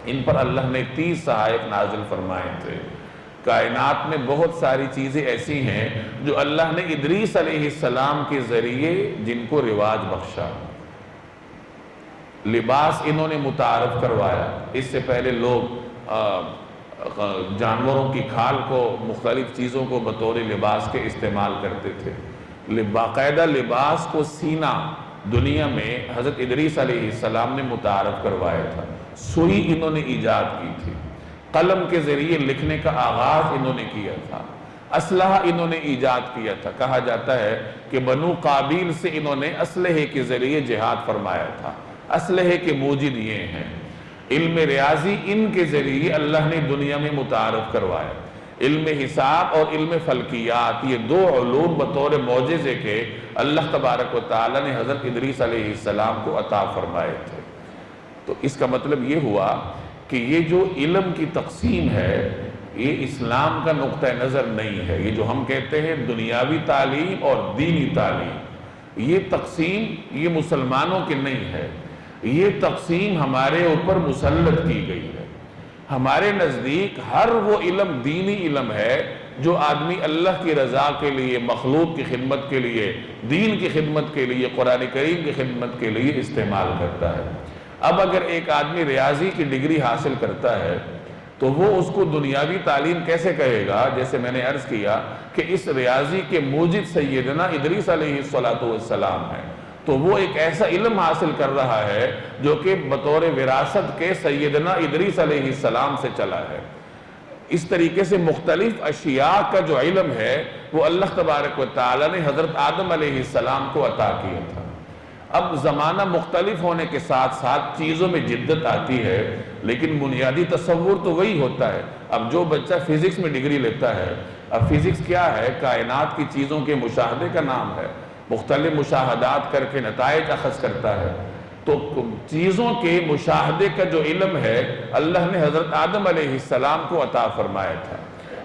ان پر اللہ نے 30 صحائف نازل فرمائے تھے۔ کائنات میں بہت ساری چیزیں ایسی ہیں جو اللہ نے ادریس علیہ السلام کے ذریعے جن کو رواج بخشا۔ لباس انہوں نے متعارف کروایا، اس سے پہلے لوگ جانوروں کی کھال کو، مختلف چیزوں کو بطور لباس کے استعمال کرتے تھے۔ باقاعدہ لباس کو سینا دنیا میں حضرت ادریس علیہ السلام نے متعارف کروایا تھا۔ سوئی انہوں نے ایجاد کی تھی، قلم کے ذریعے لکھنے کا آغاز انہوں نے کیا تھا، اسلحہ انہوں نے ایجاد کیا تھا۔ کہا جاتا ہے کہ بنو قابیل سے انہوں نے اسلحے کے ذریعے جہاد فرمایا تھا۔ اسلحے کے موجد یہ ہیں۔ علم ریاضی ان کے ذریعے اللہ نے دنیا میں متعارف کروایا۔ علم حساب اور علم فلکیات، یہ 2 علوم بطور معجزے کے اللہ تبارک و تعالی نے حضرت ادریس علیہ السلام کو عطا فرمائے تھے۔ تو اس کا مطلب یہ ہوا کہ یہ جو علم کی تقسیم ہے یہ اسلام کا نقطہ نظر نہیں ہے۔ یہ جو ہم کہتے ہیں دنیاوی تعلیم اور دینی تعلیم، یہ تقسیم یہ مسلمانوں کی نہیں ہے، یہ تقسیم ہمارے اوپر مسلط کی گئی ہے۔ ہمارے نزدیک ہر وہ علم دینی علم ہے جو آدمی اللہ کی رضا کے لیے، مخلوق کی خدمت کے لیے، دین کی خدمت کے لیے، قرآن کریم کی خدمت کے لیے استعمال کرتا ہے۔ اب اگر ایک آدمی ریاضی کی ڈگری حاصل کرتا ہے تو وہ اس کو دنیاوی تعلیم کیسے کہے گا؟ جیسے میں نے عرض کیا کہ اس ریاضی کے موجد سیدنا ادریس علیہ السلام ہے، تو وہ ایک ایسا علم حاصل کر رہا ہے جو کہ بطور وراثت کے سیدنا ادریس علیہ السلام سے چلا ہے۔ اس طریقے سے مختلف اشیاء کا جو علم ہے وہ اللہ تبارک و تعالی نے حضرت آدم علیہ السلام کو عطا کیا تھا۔ اب زمانہ مختلف ہونے کے ساتھ ساتھ چیزوں میں جدت آتی ہے، لیکن بنیادی تصور تو وہی ہوتا ہے۔ اب جو بچہ فزکس میں ڈگری لیتا ہے، اب فزکس کیا ہے؟ کائنات کی چیزوں کے مشاہدے کا نام ہے، مختلف مشاہدات کر کے نتائج اخذ کرتا ہے۔ تو چیزوں کے مشاہدے کا جو علم ہے اللہ نے حضرت آدم علیہ السلام کو عطا فرمایا تھا۔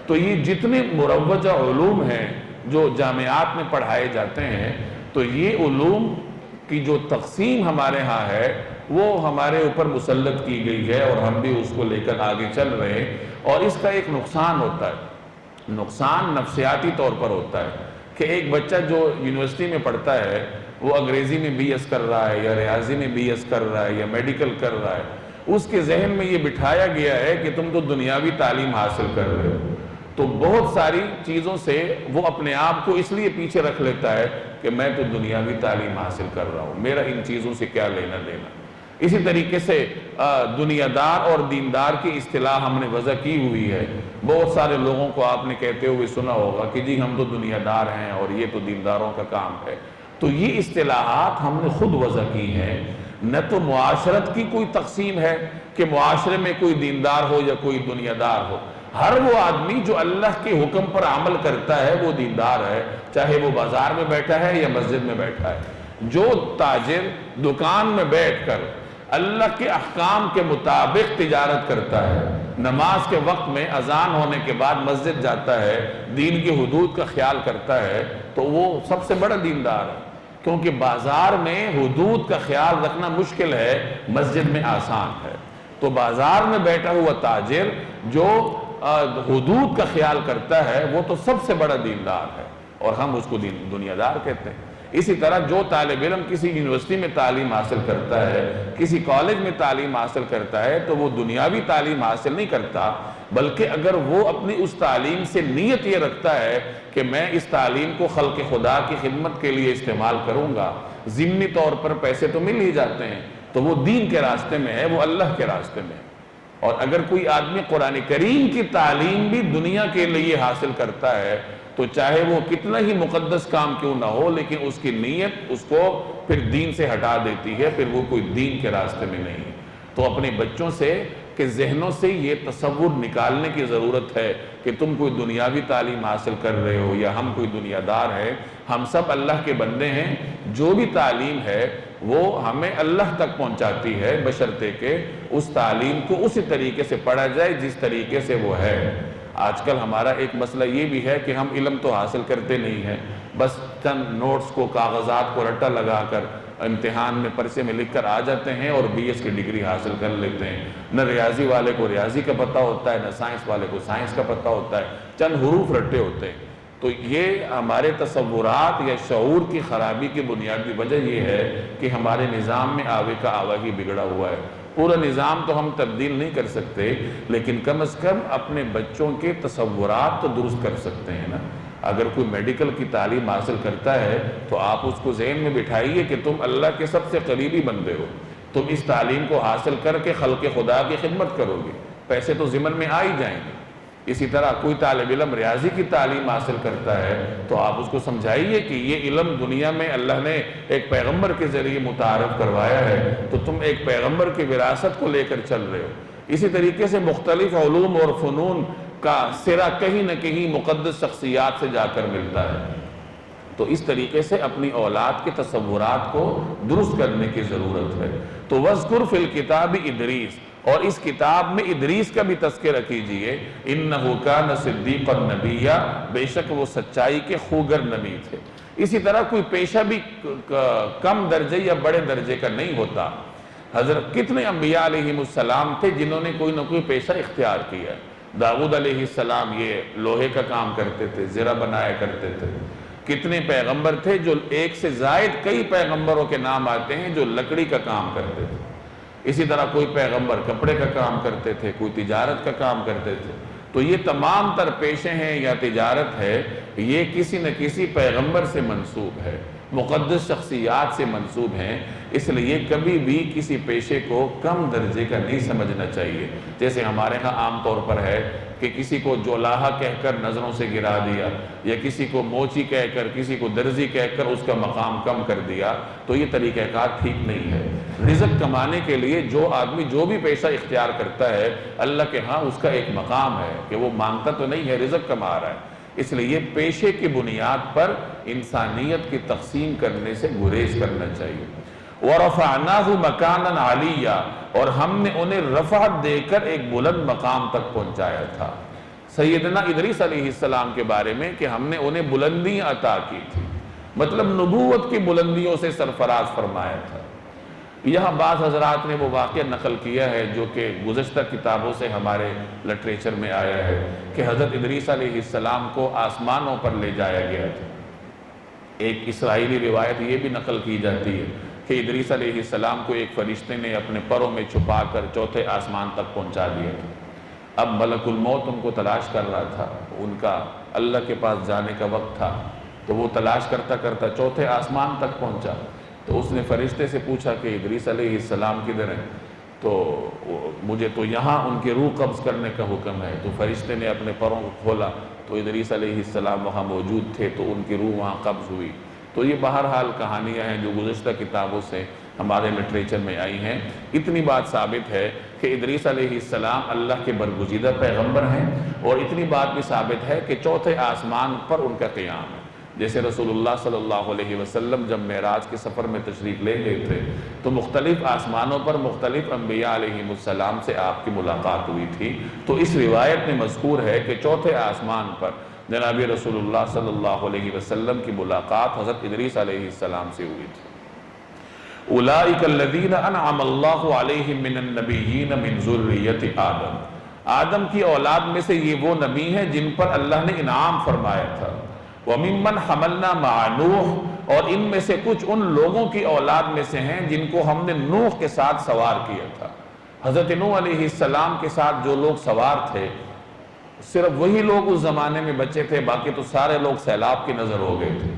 تو یہ جتنے مروجہ علوم ہیں جو جامعات میں پڑھائے جاتے ہیں، تو یہ علوم کی جو تقسیم ہمارے ہاں ہے وہ ہمارے اوپر مسلط کی گئی ہے، اور ہم بھی اس کو لے کر آگے چل رہے ہیں۔ اور اس کا ایک نقصان ہوتا ہے، نقصان نفسیاتی طور پر ہوتا ہے کہ ایک بچہ جو یونیورسٹی میں پڑھتا ہے وہ انگریزی میں بی ایس کر رہا ہے، یا ریاضی میں بی ایس کر رہا ہے، یا میڈیکل کر رہا ہے، اس کے ذہن میں یہ بٹھایا گیا ہے کہ تم تو دنیاوی تعلیم حاصل کر رہے ہو، تو بہت ساری چیزوں سے وہ اپنے آپ کو اس لیے پیچھے رکھ لیتا ہے کہ میں تو دنیاوی تعلیم حاصل کر رہا ہوں، میرا ان چیزوں سے کیا لینا دینا۔ اسی طریقے سے دنیا دار اور دیندار کی اصطلاح ہم نے وضع کی ہوئی ہے۔ بہت سارے لوگوں کو آپ نے کہتے ہوئے سنا ہوگا کہ جی ہم تو دنیا دار ہیں اور یہ تو دینداروں کا کام ہے۔ تو یہ اصطلاحات ہم نے خود وضع کی ہیں، نہ تو معاشرت کی کوئی تقسیم ہے کہ معاشرے میں کوئی دیندار ہو یا کوئی دنیا دار ہو۔ ہر وہ آدمی جو اللہ کے حکم پر عمل کرتا ہے وہ دیندار ہے، چاہے وہ بازار میں بیٹھا ہے یا مسجد میں بیٹھا ہے۔ جو تاجر دکان میں بیٹھ کر اللہ کے احکام کے مطابق تجارت کرتا ہے، نماز کے وقت میں اذان ہونے کے بعد مسجد جاتا ہے، دین کی حدود کا خیال کرتا ہے، تو وہ سب سے بڑا دیندار ہے، کیونکہ بازار میں حدود کا خیال رکھنا مشکل ہے، مسجد میں آسان ہے۔ تو بازار میں بیٹھا ہوا تاجر جو حدود کا خیال کرتا ہے وہ تو سب سے بڑا دیندار ہے، اور ہم اس کو دنیا دار کہتے ہیں۔ اسی طرح جو طالب علم کسی یونیورسٹی میں تعلیم حاصل کرتا ہے، کسی کالج میں تعلیم حاصل کرتا ہے، تو وہ دنیاوی تعلیم حاصل نہیں کرتا، بلکہ اگر وہ اپنی اس تعلیم سے نیت یہ رکھتا ہے کہ میں اس تعلیم کو خلق خدا کی خدمت کے لیے استعمال کروں گا، ضمنی طور پر پیسے تو مل ہی جاتے ہیں، تو وہ دین کے راستے میں ہے، وہ اللہ کے راستے میں ہے۔ اور اگر کوئی آدمی قرآن کریم کی تعلیم بھی دنیا کے لیے حاصل کرتا ہے تو چاہے وہ کتنا ہی مقدس کام کیوں نہ ہو، لیکن اس کی نیت اس کو پھر دین سے ہٹا دیتی ہے، پھر وہ کوئی دین کے راستے میں نہیں ہے۔ تو اپنے بچوں سے کہ ذہنوں سے یہ تصور نکالنے کی ضرورت ہے کہ تم کوئی دنیاوی تعلیم حاصل کر رہے ہو یا ہم کوئی دنیا دار ہیں. ہم سب اللہ کے بندے ہیں. جو بھی تعلیم ہے وہ ہمیں اللہ تک پہنچاتی ہے، بشرطے کہ اس تعلیم کو اسی طریقے سے پڑھا جائے جس طریقے سے وہ ہے. آج کل ہمارا ایک مسئلہ یہ بھی ہے کہ ہم علم تو حاصل کرتے نہیں ہیں، بس چند نوٹس کو، کاغذات کو رٹا لگا کر امتحان میں پرچے میں لکھ کر آ جاتے ہیں اور بی ایس کی ڈگری حاصل کر لیتے ہیں. نہ ریاضی والے کو ریاضی کا پتہ ہوتا ہے، نہ سائنس والے کو سائنس کا پتہ ہوتا ہے، چند حروف رٹے ہوتے ہیں. تو یہ ہمارے تصورات یا شعور کی خرابی کی بنیادی وجہ یہ ہے کہ ہمارے نظام میں آوے کا آوا ہی بگڑا ہوا ہے. پورا نظام تو ہم تبدیل نہیں کر سکتے، لیکن کم از کم اپنے بچوں کے تصورات تو درست کر سکتے ہیں نا. اگر کوئی میڈیکل کی تعلیم حاصل کرتا ہے تو آپ اس کو ذہن میں بٹھائیے کہ تم اللہ کے سب سے قریبی بندے ہو. تم اس تعلیم کو حاصل کر کے خلق خدا کی خدمت کرو گے، پیسے تو ضمن میں آ ہی جائیں گے. اسی طرح کوئی طالب علم ریاضی کی تعلیم حاصل کرتا ہے تو آپ اس کو سمجھائیے کہ یہ علم دنیا میں اللہ نے ایک پیغمبر کے ذریعے متعارف کروایا ہے، تو تم ایک پیغمبر کی وراثت کو لے کر چل رہے ہو. اسی طریقے سے مختلف علوم اور فنون کا سرا کہیں نہ کہیں مقدس شخصیات سے جا کر ملتا ہے. تو اس طریقے سے اپنی اولاد کے تصورات کو درست کرنے کی ضرورت ہے. تو وَاذْكُرْ فِي الْكِتَابِ اِدْرِيسَ، اور اس کتاب میں ادریس کا بھی تذکرہ کیجئے. إِنَّهُ كَانَ صِدِّيقًا نَبِيًّا، بے شک وہ سچائی کے خوگر نبی تھے. اسی طرح کوئی پیشہ بھی کم درجے یا بڑے درجے کا نہیں ہوتا. حضرت کتنے انبیاء علیہ السلام تھے جنہوں نے کوئی نہ کوئی پیشہ اختیار کیا. داؤد علیہ السلام یہ لوہے کا کام کرتے تھے، زرہ بنایا کرتے تھے. کتنے پیغمبر تھے جو ایک سے زائد کئی پیغمبروں کے نام آتے ہیں جو لکڑی کا کام کرتے تھے. اسی طرح کوئی پیغمبر کپڑے کا کام کرتے تھے، کوئی تجارت کا کام کرتے تھے. تو یہ تمام تر پیشے ہیں یا تجارت ہے، یہ کسی نہ کسی پیغمبر سے منسوب ہے، مقدس شخصیات سے منسوب ہیں. اس لیے کبھی بھی کسی پیشے کو کم درجے کا نہیں سمجھنا چاہیے. جیسے ہمارے ہاں عام طور پر ہے کہ کسی کو جولاہا کہہ کر نظروں سے گرا دیا، یا کسی کو موچی کہہ کر، کسی کو درزی کہہ کر اس کا مقام کم کر دیا. تو یہ طریقہ کار ٹھیک نہیں ہے. رزق کمانے کے لیے جو آدمی جو بھی پیشہ اختیار کرتا ہے، اللہ کے ہاں اس کا ایک مقام ہے کہ وہ مانگتا تو نہیں ہے، رزق کما رہا ہے. اس لیے پیشے کی بنیاد پر انسانیت کی تقسیم کرنے سے گریز کرنا چاہیے. وَرَفَعْنَاهُ مَكَانًا عَلِيًّا، اور ہم نے انہیں رفعت دے کر ایک بلند مقام تک پہنچایا تھا. سیدنا ادریس علیہ السلام کے بارے میں کہ ہم نے انہیں بلندیاں عطا کی تھی، مطلب نبوت کی بلندیوں سے سرفراز فرمایا تھا. یہاں بعض حضرات نے وہ واقعہ نقل کیا ہے جو کہ گزشتہ کتابوں سے ہمارے لٹریچر میں آیا ہے کہ حضرت ادریس علیہ السلام کو آسمانوں پر لے جایا گیا تھا. ایک اسرائیلی روایت یہ بھی نقل کی جاتی ہے کہ ادریس علیہ السلام کو ایک فرشتے نے اپنے پروں میں چھپا کر چوتھے آسمان تک پہنچا دیا تھا. اب ملک الموت ان کو تلاش کر رہا تھا، ان کا اللہ کے پاس جانے کا وقت تھا. تو وہ تلاش کرتا کرتا چوتھے آسمان تک پہنچا. تو اس نے فرشتے سے پوچھا کہ ادریس علیہ السلام کدھر ہیں؟ تو مجھے تو یہاں ان کی روح قبض کرنے کا حکم ہے. تو فرشتے نے اپنے پروں کو کھولا تو ادریس علیہ السلام وہاں موجود تھے، تو ان کی روح وہاں قبض ہوئی. تو یہ بہرحال کہانیاں ہیں جو گزشتہ کتابوں سے ہمارے لٹریچر میں آئی ہیں. اتنی بات ثابت ہے کہ ادریس علیہ السلام اللہ کے برگزیدہ پیغمبر ہیں، اور اتنی بات بھی ثابت ہے کہ چوتھے آسمان پر ان کا قیام ہے. جیسے رسول اللہ صلی اللہ علیہ وسلم جب معراج کے سفر میں تشریف لے گئے تھے تو مختلف آسمانوں پر مختلف انبیاء علیہ السلام سے آپ کی ملاقات ہوئی تھی. تو اس روایت میں مذکور ہے کہ چوتھے آسمان پر جناب رسول اللہ صلی اللہ علیہ وسلم کی ملاقات حضرت ادریس علیہ السلام سے ہوئی تھی. اولئک الذین انعم اللہ علیہم من النبیین من ذریۃ آدم، آدم کی اولاد میں سے یہ وہ نبی ہیں جن پر اللہ نے انعام فرمایا تھا. وَمِمَّنْ حَمَلْنَا مَعَ نُوحٍ، اور ان میں سے کچھ ان لوگوں کی اولاد میں سے ہیں جن کو ہم نے نوح کے ساتھ سوار کیا تھا. حضرت نوح علیہ السلام کے ساتھ جو لوگ سوار تھے صرف وہی لوگ اس زمانے میں بچے تھے، باقی تو سارے لوگ سیلاب کی نظر ہو گئے تھے.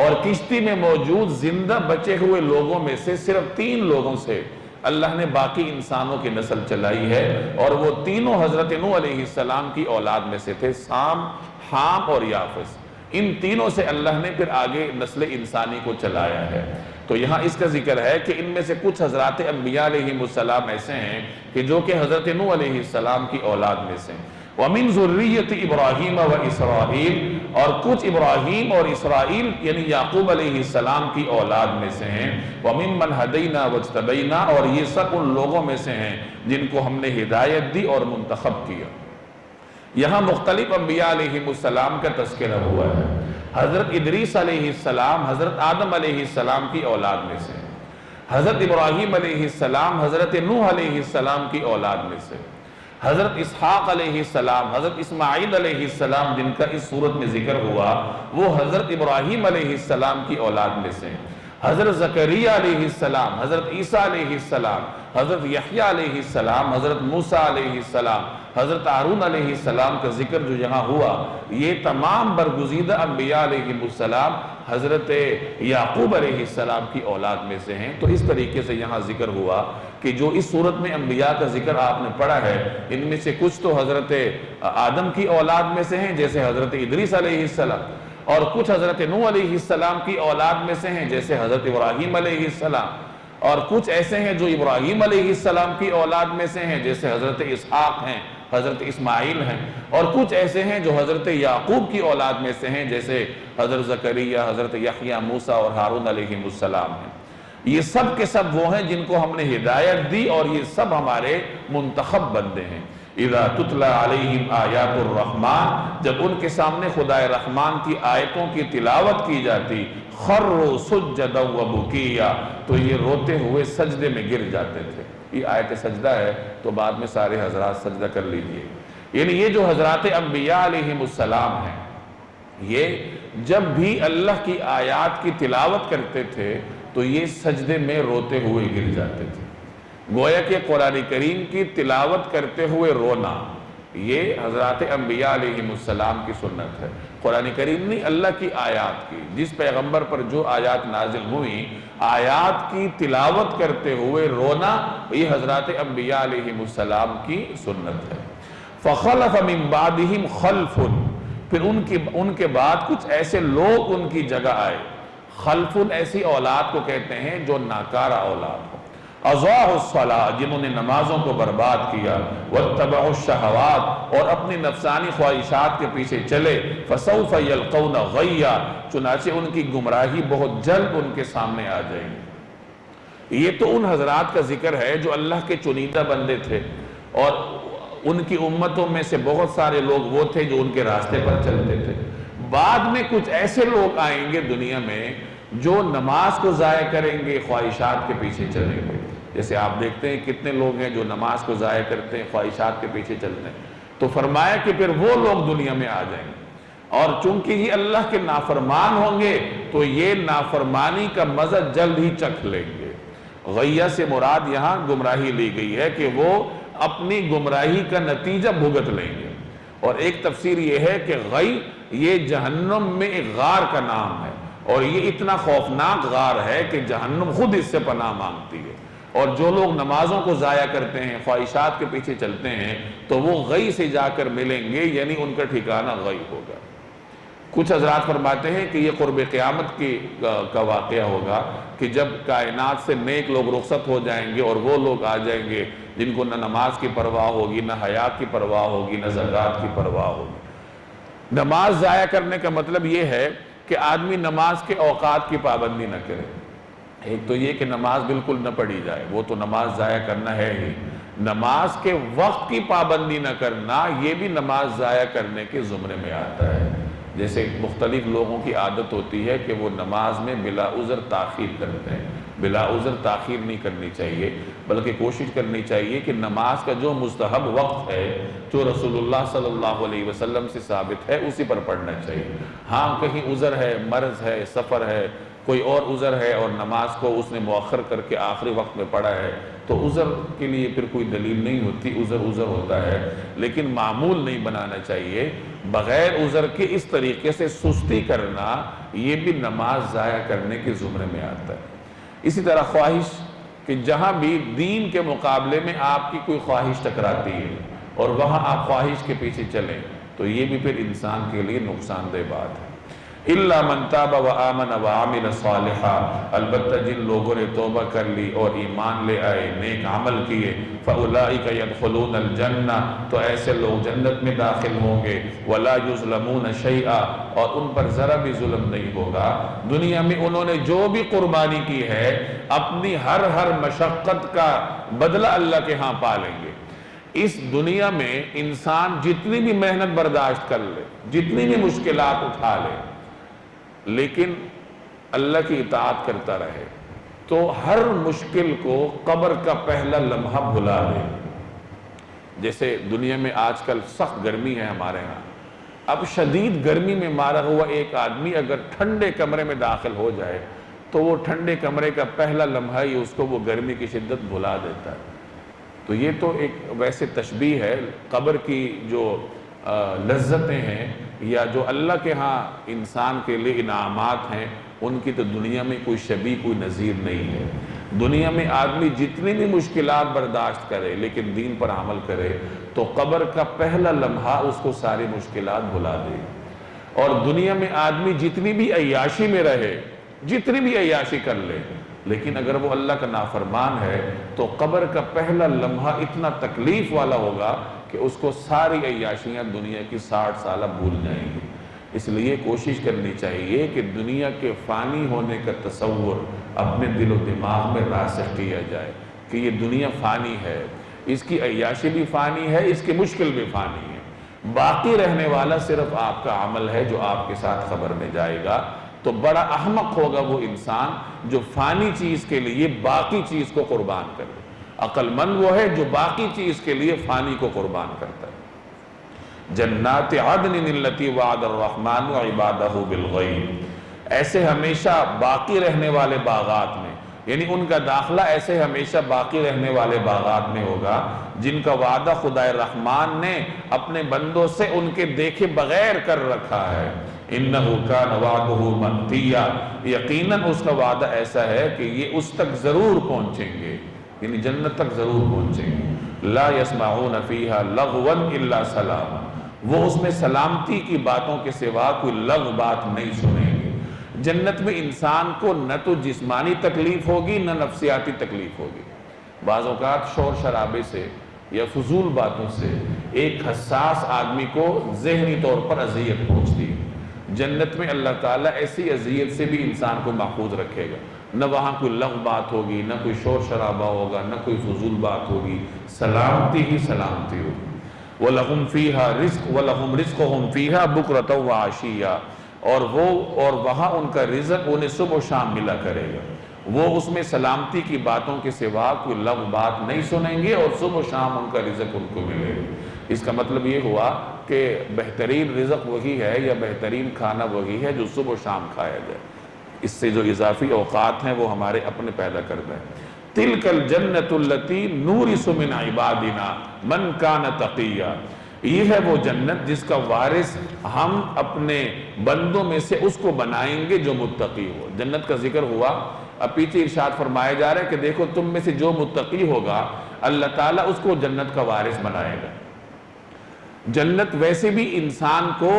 اور کشتی میں موجود زندہ بچے ہوئے لوگوں میں سے صرف 3 لوگوں سے اللہ نے باقی انسانوں کی نسل چلائی ہے، اور وہ تینوں حضرت نوح علیہ السلام کی اولاد میں سے تھے، سام، حام اور یافس. ان تینوں سے اللہ نے پھر آگے نسل انسانی کو چلایا ہے۔ تو یہاں اس کا ذکر ہے کہ ان میں سے کچھ حضرات انبیاء علیہ السلام ایسے ہیں کہ جو کہ حضرت نوح علیہ السلام کی اولاد میں سے، وَمِن ذُرِّيَّةِ إِبْرَاهِيمَ وَإِسْرَائِيلَ، اور کچھ ابراہیم اور اسرائیل یعنی یعقوب علیہ السلام کی اولاد میں سے ہیں، وَمِمَّنْ هَدَيْنَا وَاجْتَبَيْنَا، اور یہ سب ان لوگوں میں سے ہیں جن کو ہم نے ہدایت دی اور منتخب کیا۔ یہاں مختلف انبیاء علیہ السلام کا تذکرہ ہوا ہے۔ حضرت ادریس علیہ السلام حضرت آدم علیہ السلام کی اولاد میں سے، حضرت ابراہیم علیہ السلام حضرت نوح علیہ السلام کی اولاد میں سے، حضرت اسحاق علیہ السلام حضرت اسماعیل علیہ السلام جن کا اس صورت میں ذکر ہوا وہ حضرت ابراہیم علیہ السلام کی اولاد میں سے، حضرت زکریہ علیہ السلام حضرت عیسیٰ علیہ السلام، حضرت یحییٰ علیہ السلام حضرت موسیٰ علیہ السلام، حضرت ہارون علیہ السلام کا ذکر جو یہاں ہوا، یہ تمام برگزیدہ انبیاء علیہ السلام حضرت یعقوب علیہ السلام کی اولاد میں سے ہیں۔ تو اس طریقے سے یہاں ذکر ہوا کہ جو اس صورت میں انبیاء کا ذکر آپ نے پڑھا ہے، ان میں سے کچھ تو حضرت آدم کی اولاد میں سے ہیں جیسے حضرت ادریس علیہ السلام، اور کچھ حضرت نوح علیہ السلام کی اولاد میں سے ہیں جیسے حضرت ابراہیم علیہ السلام، اور کچھ ایسے ہیں جو ابراہیم علیہ السلام کی اولاد میں سے ہیں جیسے حضرت اسحاق ہیں، حضرت اسماعیل ہیں، اور کچھ ایسے ہیں جو حضرت یعقوب کی اولاد میں سے ہیں جیسے حضرت زکریہ، حضرت یحییٰ، موسیٰ اور ہارون علیہ السلام ہیں۔ یہ سب کے سب وہ ہیں جن کو ہم نے ہدایت دی اور یہ سب ہمارے منتخب بندے ہیں۔ اِذَا تُتْلَى عَلَيْهِمْ آیاتُ الرحمن، جب ان کے سامنے خدائے رحمان کی آیتوں کی تلاوت کی جاتی، خَرُّوا سُجَّدًا وَبُكِيًّا، تو یہ روتے ہوئے سجدے میں گر جاتے تھے۔ یہ آیت سجدہ ہے تو بعد میں سارے حضرات سجدہ کر لیجئے۔ یعنی یہ جو حضرات انبیاء علیہ السلام ہیں، یہ جب بھی اللہ کی آیات کی تلاوت کرتے تھے تو یہ سجدے میں روتے ہوئے گر جاتے تھے۔ گویا کہ قرآن کریم کی تلاوت کرتے ہوئے رونا یہ حضرات انبیاء علیہ السلام کی سنت ہے۔ قرآن کریم نہیں، اللہ کی آیات کی، جس پیغمبر پر جو آیات نازل ہوئیں، آیات کی تلاوت کرتے ہوئے رونا یہ حضرات انبیاء علیہ السلام کی سنت ہے۔ فَخَلَفَ مِن بَعْدِهِمْ خَلْفٌ، پھر ان کے بعد کچھ ایسے لوگ ان کی جگہ آئے۔ خلفن ایسی اولاد کو کہتے ہیں جو ناکارہ اولاد ہو۔ اضاعوا الصلاۃ، جنہوں نے نمازوں کو برباد کیا، واتبعوا الشہوات، اور اپنی نفسانی خواہشات کے پیچھے چلے، فسوف یلقون غیا، چنانچہ ان کی گمراہی بہت جلد ان کے سامنے آ جائے گی۔ یہ تو ان حضرات کا ذکر ہے جو اللہ کے چنیدہ بندے تھے، اور ان کی امتوں میں سے بہت سارے لوگ وہ تھے جو ان کے راستے پر چلتے تھے۔ بعد میں کچھ ایسے لوگ آئیں گے دنیا میں جو نماز کو ضائع کریں گے، خواہشات کے پیچھے چلیں گے۔ جیسے آپ دیکھتے ہیں کتنے لوگ ہیں جو نماز کو ضائع کرتے ہیں، خواہشات کے پیچھے چلتے ہیں، تو فرمایا کہ پھر وہ لوگ دنیا میں آ جائیں گے، اور چونکہ یہ اللہ کے نافرمان ہوں گے تو یہ نافرمانی کا مزہ جلد ہی چکھ لیں گے۔ غیہ سے مراد یہاں گمراہی لی گئی ہے کہ وہ اپنی گمراہی کا نتیجہ بھگت لیں گے۔ اور ایک تفسیر یہ ہے کہ غی یہ جہنم میں ایک غار کا نام ہے، اور یہ اتنا خوفناک غار ہے کہ جہنم خود اس سے پناہ مانگتی ہے، اور جو لوگ نمازوں کو ضائع کرتے ہیں، خواہشات کے پیچھے چلتے ہیں، تو وہ غی سے جا کر ملیں گے، یعنی ان کا ٹھکانہ غی ہوگا۔ کچھ حضرات فرماتے ہیں کہ یہ قرب قیامت کا واقعہ ہوگا کہ جب کائنات سے نیک لوگ رخصت ہو جائیں گے اور وہ لوگ آ جائیں گے جن کو نہ نماز کی پرواہ ہوگی، نہ حیات کی پرواہ ہوگی، نہ زکوٰۃ کی پرواہ ہوگی۔ نماز ضائع کرنے کا مطلب یہ ہے کہ آدمی نماز کے اوقات کی پابندی نہ کرے۔ ایک تو یہ کہ نماز بالکل نہ پڑھی جائے، وہ تو نماز ضائع کرنا ہے ہی، نماز کے وقت کی پابندی نہ کرنا یہ بھی نماز ضائع کرنے کے زمرے میں آتا ہے۔ جیسے مختلف لوگوں کی عادت ہوتی ہے کہ وہ نماز میں بلا عذر تاخیر کرتے ہیں۔ بلا عذر تاخیر نہیں کرنی چاہیے، بلکہ کوشش کرنی چاہیے کہ نماز کا جو مستحب وقت ہے، جو رسول اللہ صلی اللہ علیہ وسلم سے ثابت ہے، اسی پر پڑھنا چاہیے۔ ہاں کہیں عذر ہے، مرض ہے، سفر ہے، کوئی اور عذر ہے اور نماز کو اس نے مؤخر کر کے آخری وقت میں پڑھا ہے، تو عذر کے لیے پھر کوئی دلیل نہیں ہوتی، عذر ہوتا ہے، لیکن معمول نہیں بنانا چاہیے۔ بغیر عذر کے اس طریقے سے سستی کرنا یہ بھی نماز ضائع کرنے کے زمرے میں آتا ہے۔ اسی طرح خواہش، کہ جہاں بھی دین کے مقابلے میں آپ کی کوئی خواہش ٹکراتی ہے اور وہاں آپ خواہش کے پیچھے چلیں تو یہ بھی پھر انسان کے لیے نقصان دہ بات ہے۔ الا من تاب وآمن وعمل صالحا، البتہ جن لوگوں نے توبہ کر لی اور ایمان لے آئے، نیک عمل کیے، فَأُولَئِكَ يَدْخُلُونَ الْجَنَّةَ، تو ایسے لوگ جنت میں داخل ہوں گے، وَلَا يُظْلَمُونَ شَيْئًا، اور ان پر ذرا بھی ظلم نہیں ہوگا۔ دنیا میں انہوں نے جو بھی قربانی کی ہے اپنی ہر مشقت کا بدلہ اللہ کے ہاں پا لیں گے۔ اس دنیا میں انسان جتنی بھی محنت برداشت کر لے، جتنی بھی مشکلات اٹھا لے، لیکن اللہ کی اطاعت کرتا رہے تو ہر مشکل کو قبر کا پہلا لمحہ بھلا دے۔ جیسے دنیا میں آج کل سخت گرمی ہے ہمارے ہاں، اب شدید گرمی میں مارا ہوا ایک آدمی اگر ٹھنڈے کمرے میں داخل ہو جائے تو وہ ٹھنڈے کمرے کا پہلا لمحہ ہی اس کو وہ گرمی کی شدت بھلا دیتا ہے۔ تو یہ تو ایک ویسے تشبیہ ہے، قبر کی جو لذتیں ہیں یا جو اللہ کے ہاں انسان کے لیے انعامات ہیں، ان کی تو دنیا میں کوئی شبیہ کوئی نظیر نہیں ہے۔ دنیا میں آدمی جتنی بھی مشکلات برداشت کرے لیکن دین پر عمل کرے تو قبر کا پہلا لمحہ اس کو ساری مشکلات بھلا دے۔ اور دنیا میں آدمی جتنی بھی عیاشی میں رہے، جتنی بھی عیاشی کر لے، لیکن اگر وہ اللہ کا نافرمان ہے تو قبر کا پہلا لمحہ اتنا تکلیف والا ہوگا کہ اس کو ساری عیاشیاں دنیا کی 60 سالہ بھول جائیں گی۔ اس لیے کوشش کرنی چاہیے کہ دنیا کے فانی ہونے کا تصور اپنے دل و دماغ میں راسخ کیا جائے کہ یہ دنیا فانی ہے، اس کی عیاشی بھی فانی ہے، اس کی مشکل بھی فانی ہے، باقی رہنے والا صرف آپ کا عمل ہے جو آپ کے ساتھ قبر میں جائے گا۔ تو بڑا احمق ہوگا وہ انسان جو فانی چیز کے لیے باقی چیز کو قربان کرے۔ عقل مند وہ ہے جو باقی چیز کے لیے فانی کو قربان کرتا ہے۔ جنات عدن التی وعد الرحمن عبادہ بالغیب، ایسے ہمیشہ باقی رہنے والے باغات میں، یعنی ان کا داخلہ ایسے ہمیشہ باقی رہنے والے باغات میں ہوگا جن کا وعدہ خدا رحمان نے اپنے بندوں سے ان کے دیکھے بغیر کر رکھا ہے۔ انہو کان وعدہ مأتیا، یقیناً اس کا وعدہ ایسا ہے کہ یہ اس تک ضرور پہنچیں گے، یعنی جنت تک ضرور پہنچیں گے۔ لا یسمعون فیہا لغوا الا سلاما، وہ اس میں سلامتی کی باتوں کے سوا کوئی لغو بات نہیں سنیں گے۔ جنت میں انسان کو نہ تو جسمانی تکلیف ہوگی نہ نفسیاتی تکلیف ہوگی۔ بعض اوقات شور شرابے سے یا فضول باتوں سے ایک حساس آدمی کو ذہنی طور پر اذیت پہنچتی ہے۔ جنت میں اللہ تعالیٰ ایسی اذیت سے بھی انسان کو محفوظ رکھے گا، نہ وہاں کوئی لغو بات ہوگی، نہ کوئی شور شرابہ ہوگا، نہ کوئی فضول بات ہوگی، سلامتی ہی سلامتی ہوگی۔ وَلَهُمْ فِيهَا رِزْقٌ وَلَهُمْ رِزْقُهُمْ فِيهَا بُكْرَةً وَعَشِيًّا، اور وہاں ان کا رزق انہیں صبح و شام ملا کرے گا۔ وہ اس میں سلامتی کی باتوں کے سوا کوئی لغو بات نہیں سنیں گے اور صبح و شام ان کا رزق ان کو ملے گا۔ اس کا مطلب یہ ہوا کہ بہترین رزق وہی ہے یا بہترین کھانا وہی ہے جو صبح و شام کھایا جائے، اس سے جو اضافی اوقات ہیں وہ ہمارے اپنے پیدا کردہ ہیں۔ تِلْكَ الْجَنَّةُ الَّتِي نُورِثُ مِنْ عِبَادِنَا مَنْ كَانَ تَقِيًّا، یہ ہے وہ جنت جس کا وارث ہم اپنے بندوں میں سے اس کو بنائیں گے جو متقی ہو۔ جنت کا ذکر ہوا، اب پیچھے ارشاد فرمایا جا رہا ہے کہ دیکھو تم میں سے جو متقی ہوگا اللہ تعالیٰ اس کو جنت کا وارث بنائے گا۔ جنت ویسے بھی انسان کو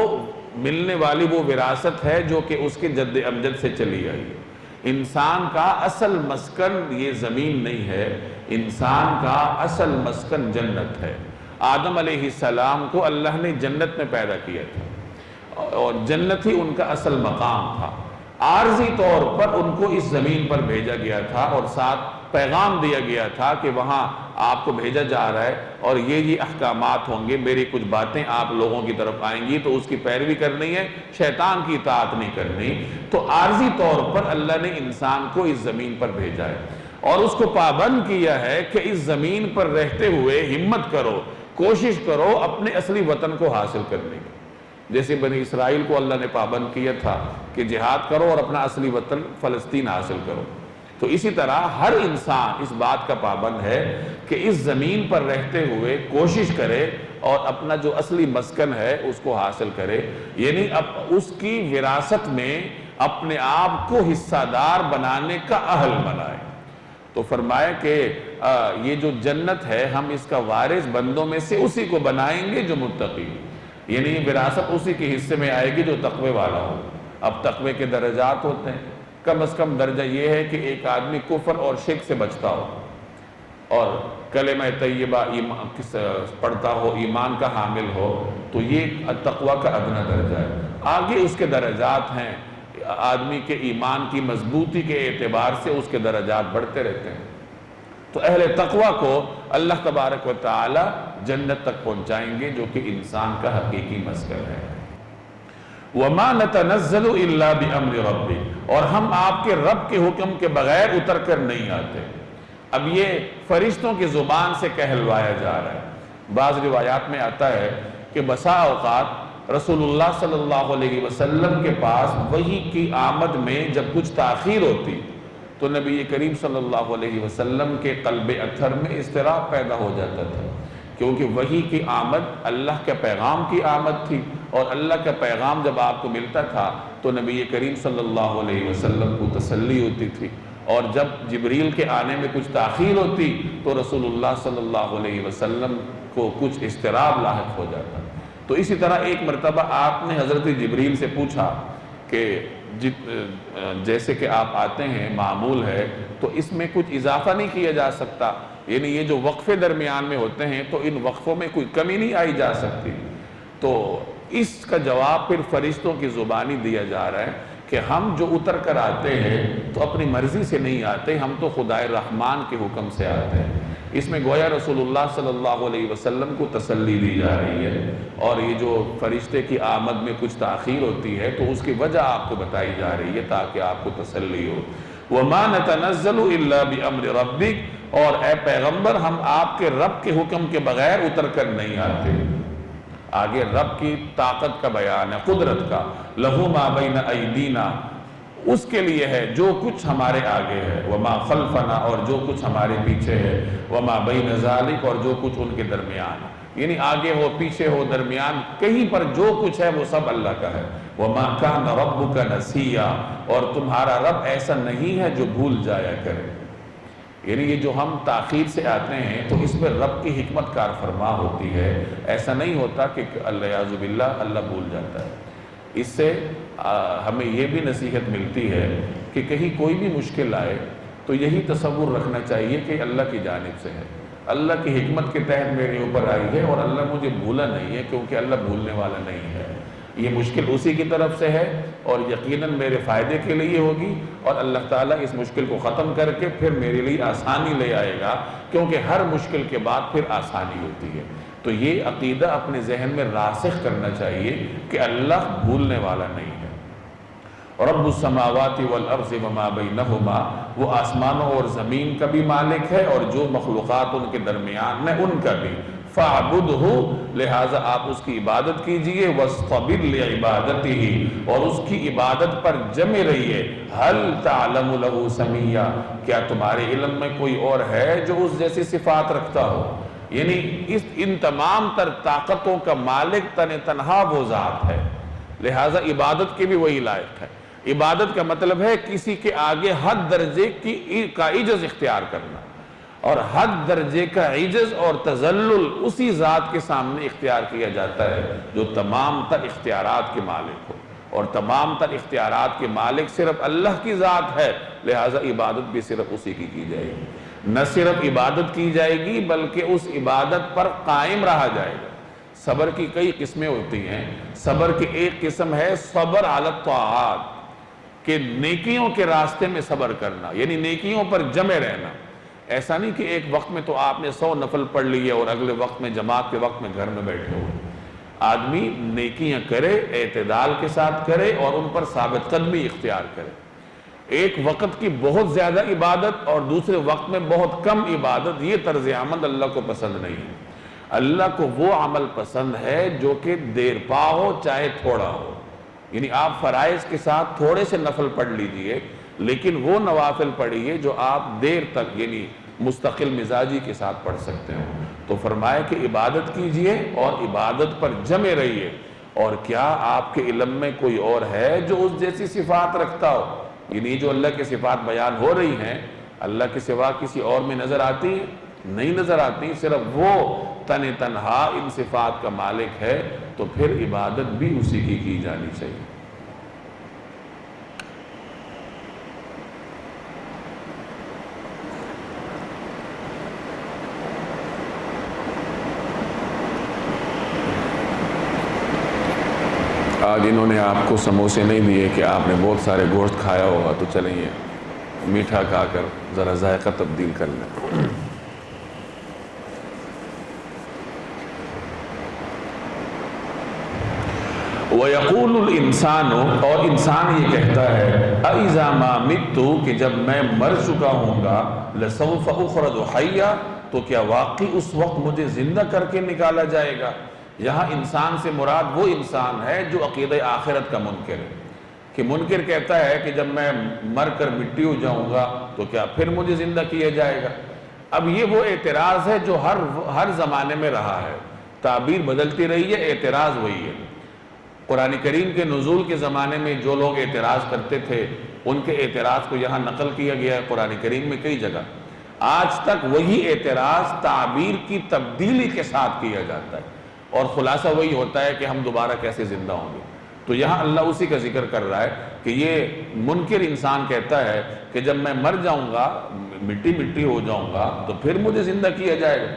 ملنے والی وہ وراثت ہے جو کہ اس کے جد امجد سے چلی آئی ہے۔ انسان کا اصل مسکن یہ زمین نہیں ہے، انسان کا اصل مسکن جنت ہے۔ آدم علیہ السلام کو اللہ نے جنت میں پیدا کیا تھا اور جنت ہی ان کا اصل مقام تھا۔ عارضی طور پر ان کو اس زمین پر بھیجا گیا تھا اور ساتھ پیغام دیا گیا تھا کہ وہاں آپ کو بھیجا جا رہا ہے اور یہ احکامات ہوں گے، میری کچھ باتیں آپ لوگوں کی طرف آئیں گی تو اس کی پیروی کرنی ہے، شیطان کی اطاعت نہیں کرنی۔ تو عارضی طور پر اللہ نے انسان کو اس زمین پر بھیجا ہے اور اس کو پابند کیا ہے کہ اس زمین پر رہتے ہوئے ہمت کرو، کوشش کرو اپنے اصلی وطن کو حاصل کرنے کی۔ جیسے بنی اسرائیل کو اللہ نے پابند کیا تھا کہ جہاد کرو اور اپنا اصلی وطن فلسطین حاصل کرو، تو اسی طرح ہر انسان اس بات کا پابند ہے کہ اس زمین پر رہتے ہوئے کوشش کرے اور اپنا جو اصلی مسکن ہے اس کو حاصل کرے، یعنی اب اس کی وراثت میں اپنے آپ کو حصہ دار بنانے کا اہل بنائے۔ تو فرمایا کہ یہ جو جنت ہے ہم اس کا وارث بندوں میں سے اسی کو بنائیں گے جو متقی، یعنی وراثت اسی کے حصے میں آئے گی جو تقوی والا ہو۔ اب تقوی کے درجات ہوتے ہیں، کم از کم درجہ یہ ہے کہ ایک آدمی کفر اور شرک سے بچتا ہو اور کلمہ طیبہ پڑھتا ہو، ایمان کا حامل ہو، تو یہ تقوی کا ادنیٰ درجہ ہے۔ آگے اس کے درجات ہیں، آدمی کے ایمان کی مضبوطی کے اعتبار سے اس کے درجات بڑھتے رہتے ہیں۔ تو اہل تقوی کو اللہ تبارک و تعالی جنت تک پہنچائیں گے، جو کہ انسان کا حقیقی مسکن ہے۔ وَمَا نَتَنَزَّلُ إِلَّا بِأَمْرِ رَبِّكَ، اور ہم آپ کے رب کے حکم کے بغیر اتر کر نہیں آتے۔ اب یہ فرشتوں کی زبان سے کہلوایا جا رہا ہے۔ بعض روایات میں آتا ہے کہ بسا اوقات رسول اللہ صلی اللہ علیہ وسلم کے پاس وحی کی آمد میں جب کچھ تاخیر ہوتی تو نبی کریم صلی اللہ علیہ وسلم کے قلب اطہر میں اضطراب پیدا ہو جاتا تھا، کیونکہ وحی کی آمد اللہ کے پیغام کی آمد تھی، اور اللہ کا پیغام جب آپ کو ملتا تھا تو نبی کریم صلی اللہ علیہ وسلم کو تسلی ہوتی تھی، اور جب جبریل کے آنے میں کچھ تاخیر ہوتی تو رسول اللہ صلی اللہ علیہ وسلم کو کچھ اضطراب لاحق ہو جاتا۔ تو اسی طرح ایک مرتبہ آپ نے حضرت جبریل سے پوچھا کہ جیسے کہ آپ آتے ہیں معمول ہے تو اس میں کچھ اضافہ نہیں کیا جا سکتا، یعنی یہ جو وقفے درمیان میں ہوتے ہیں تو ان وقفوں میں کوئی کمی نہیں آئی جا سکتی۔ تو اس کا جواب پھر فرشتوں کی زبانی دیا جا رہا ہے کہ ہم جو اتر کر آتے ہیں تو اپنی مرضی سے نہیں آتے، ہم تو خدائے رحمان کے حکم سے آتے ہیں۔ اس میں گویا رسول اللہ صلی اللہ علیہ وسلم کو تسلی دی جا رہی ہے، اور یہ جو فرشتے کی آمد میں کچھ تاخیر ہوتی ہے تو اس کی وجہ آپ کو بتائی جا رہی ہے تاکہ آپ کو تسلی ہو۔ وَمَا نَتَنَزَّلُ إِلَّا بِأَمْرِ رَبِّكَ، اور اے پیغمبر ہم آپ کے رب کے حکم کے بغیر اتر کر نہیں آتے۔ آگے رب کی طاقت کا بیان ہے، قدرت کا۔ لَهُ مَا بَيْنَ أَيْدِينَا، اس کے لیے ہے جو کچھ ہمارے آگے ہے، وَمَا خَلْفَنَا، اور جو کچھ ہمارے پیچھے ہے، وَمَا بَيْنَ ذَلِكَ، اور جو کچھ ان کے درمیان، یعنی آگے ہو پیچھے ہو درمیان کہیں پر جو کچھ ہے وہ سب اللہ کا ہے۔ وَمَا كَانَ رَبُّكَ نَسِيًّا، اور تمہارا رب ایسا نہیں ہے جو بھول جایا کرے۔ یعنی یہ جو ہم تاخیر سے آتے ہیں تو اس میں رب کی حکمت کار فرما ہوتی ہے، ایسا نہیں ہوتا کہ اللہ باللہ اللہ بھول جاتا ہے۔ اس سے ہمیں یہ بھی نصیحت ملتی ہے کہ کہیں کوئی بھی مشکل آئے تو یہی تصور رکھنا چاہیے کہ اللہ کی جانب سے ہے، اللہ کی حکمت کے تحت میرے اوپر آئی ہے، اور اللہ مجھے بھولا نہیں ہے، کیونکہ اللہ بھولنے والا نہیں ہے۔ یہ مشکل اسی کی طرف سے ہے اور یقیناً میرے فائدے کے لیے ہوگی، اور اللہ تعالیٰ اس مشکل کو ختم کر کے پھر میرے لیے آسانی لے آئے گا، کیونکہ ہر مشکل کے بعد پھر آسانی ہوتی ہے۔ تو یہ عقیدہ اپنے ذہن میں راسخ کرنا چاہیے کہ اللہ بھولنے والا نہیں ہے۔ رب السماوات والارض وما بینہما، وہ آسمانوں اور زمین کا بھی مالک ہے اور جو مخلوقات ان کے درمیان میں ان کا بھی۔ فَاعْبُدْهُ، لہٰذا آپ اس کی عبادت کیجئے، وَاسْطَبِرْ لِعِبَادَتِهِ، اور اس کی عبادت پر جمے رہیے۔ هَلْ تَعْلَمُ لَهُ سَمِيًّا، کیا تمہارے علم میں کوئی اور ہے جو اس جیسی صفات رکھتا ہو؟ یعنی ان تمام تر طاقتوں کا مالک تنہا وہ ذات ہے، لہٰذا عبادت کے بھی وہی لائق ہے۔ عبادت کا مطلب ہے کسی کے آگے حد درجے کا عجز اختیار کرنا، اور حد درجے کا عجز اور تذلل اسی ذات کے سامنے اختیار کیا جاتا ہے جو تمام تر اختیارات کے مالک ہو، اور تمام تر اختیارات کے مالک صرف اللہ کی ذات ہے، لہٰذا عبادت بھی صرف اسی کی جائے گی۔ نہ صرف عبادت کی جائے گی بلکہ اس عبادت پر قائم رہا جائے گا۔ صبر کی کئی قسمیں ہوتی ہیں، صبر کی ایک قسم ہے صبر علی الطاعات، کہ نیکیوں کے راستے میں صبر کرنا، یعنی نیکیوں پر جمے رہنا۔ ایسا نہیں کہ ایک وقت میں تو آپ نے 100 نفل پڑھ لیے اور اگلے وقت میں جماعت کے وقت میں گھر میں بیٹھے ہوئے۔ آدمی نیکیاں کرے، اعتدال کے ساتھ کرے اور ان پر ثابت قدمی اختیار کرے۔ ایک وقت کی بہت زیادہ عبادت اور دوسرے وقت میں بہت کم عبادت، یہ طرز عمل اللہ کو پسند نہیں ہے۔ اللہ کو وہ عمل پسند ہے جو کہ دیر پا ہو چاہے تھوڑا ہو، یعنی آپ فرائض کے ساتھ تھوڑے سے نفل پڑھ لیجئے، لیکن وہ نوافل پڑھیے جو آپ دیر تک یعنی مستقل مزاجی کے ساتھ پڑھ سکتے ہو۔ تو فرمایا کہ عبادت کیجئے اور عبادت پر جمے رہیے۔ اور کیا آپ کے علم میں کوئی اور ہے جو اس جیسی صفات رکھتا ہو؟ یعنی جو اللہ کی صفات بیان ہو رہی ہیں اللہ کے سوا کسی اور میں نظر آتی ہیں؟ نہیں نظر آتی، صرف وہ تنہا ان صفات کا مالک ہے، تو پھر عبادت بھی اسی کی جانی چاہیے۔ آج انہوں نے آپ کو سموسے نہیں دیے کہ آپ نے بہت سارے گوشت کھایا ہوگا، تو چلیں یہ میٹھا کھا کر ذرا ذائقہ تبدیل کر لیں۔ وَيَقُولُ الْإِنسَانُ، اور انسان یہ کہتا ہے، أَإِذَا مَا مِتُّ، کہ جب میں مر چکا ہوں گا، لَسَوْفَ أُخْرَجُ حَيًّا، تو کیا واقعی اس وقت مجھے زندہ کر کے نکالا جائے گا؟ یہاں انسان سے مراد وہ انسان ہے جو عقیدہ آخرت کا منکر ہے، کہ منکر کہتا ہے کہ جب میں مر کر مٹی ہو جاؤں گا تو کیا پھر مجھے زندہ کیا جائے گا؟ اب یہ وہ اعتراض ہے جو ہر زمانے میں رہا ہے، تعبیر بدلتی رہی ہے، اعتراض وہی ہے۔ قرآن کریم کے نزول کے زمانے میں جو لوگ اعتراض کرتے تھے ان کے اعتراض کو یہاں نقل کیا گیا ہے قرآن کریم میں کئی جگہ۔ آج تک وہی اعتراض تعبیر کی تبدیلی کے ساتھ کیا جاتا ہے، اور خلاصہ وہی ہوتا ہے کہ ہم دوبارہ کیسے زندہ ہوں گے۔ تو یہاں اللہ اسی کا ذکر کر رہا ہے کہ یہ منکر انسان کہتا ہے کہ جب میں مر جاؤں گا، مٹی مٹی ہو جاؤں گا، تو پھر مجھے زندہ کیا جائے گا۔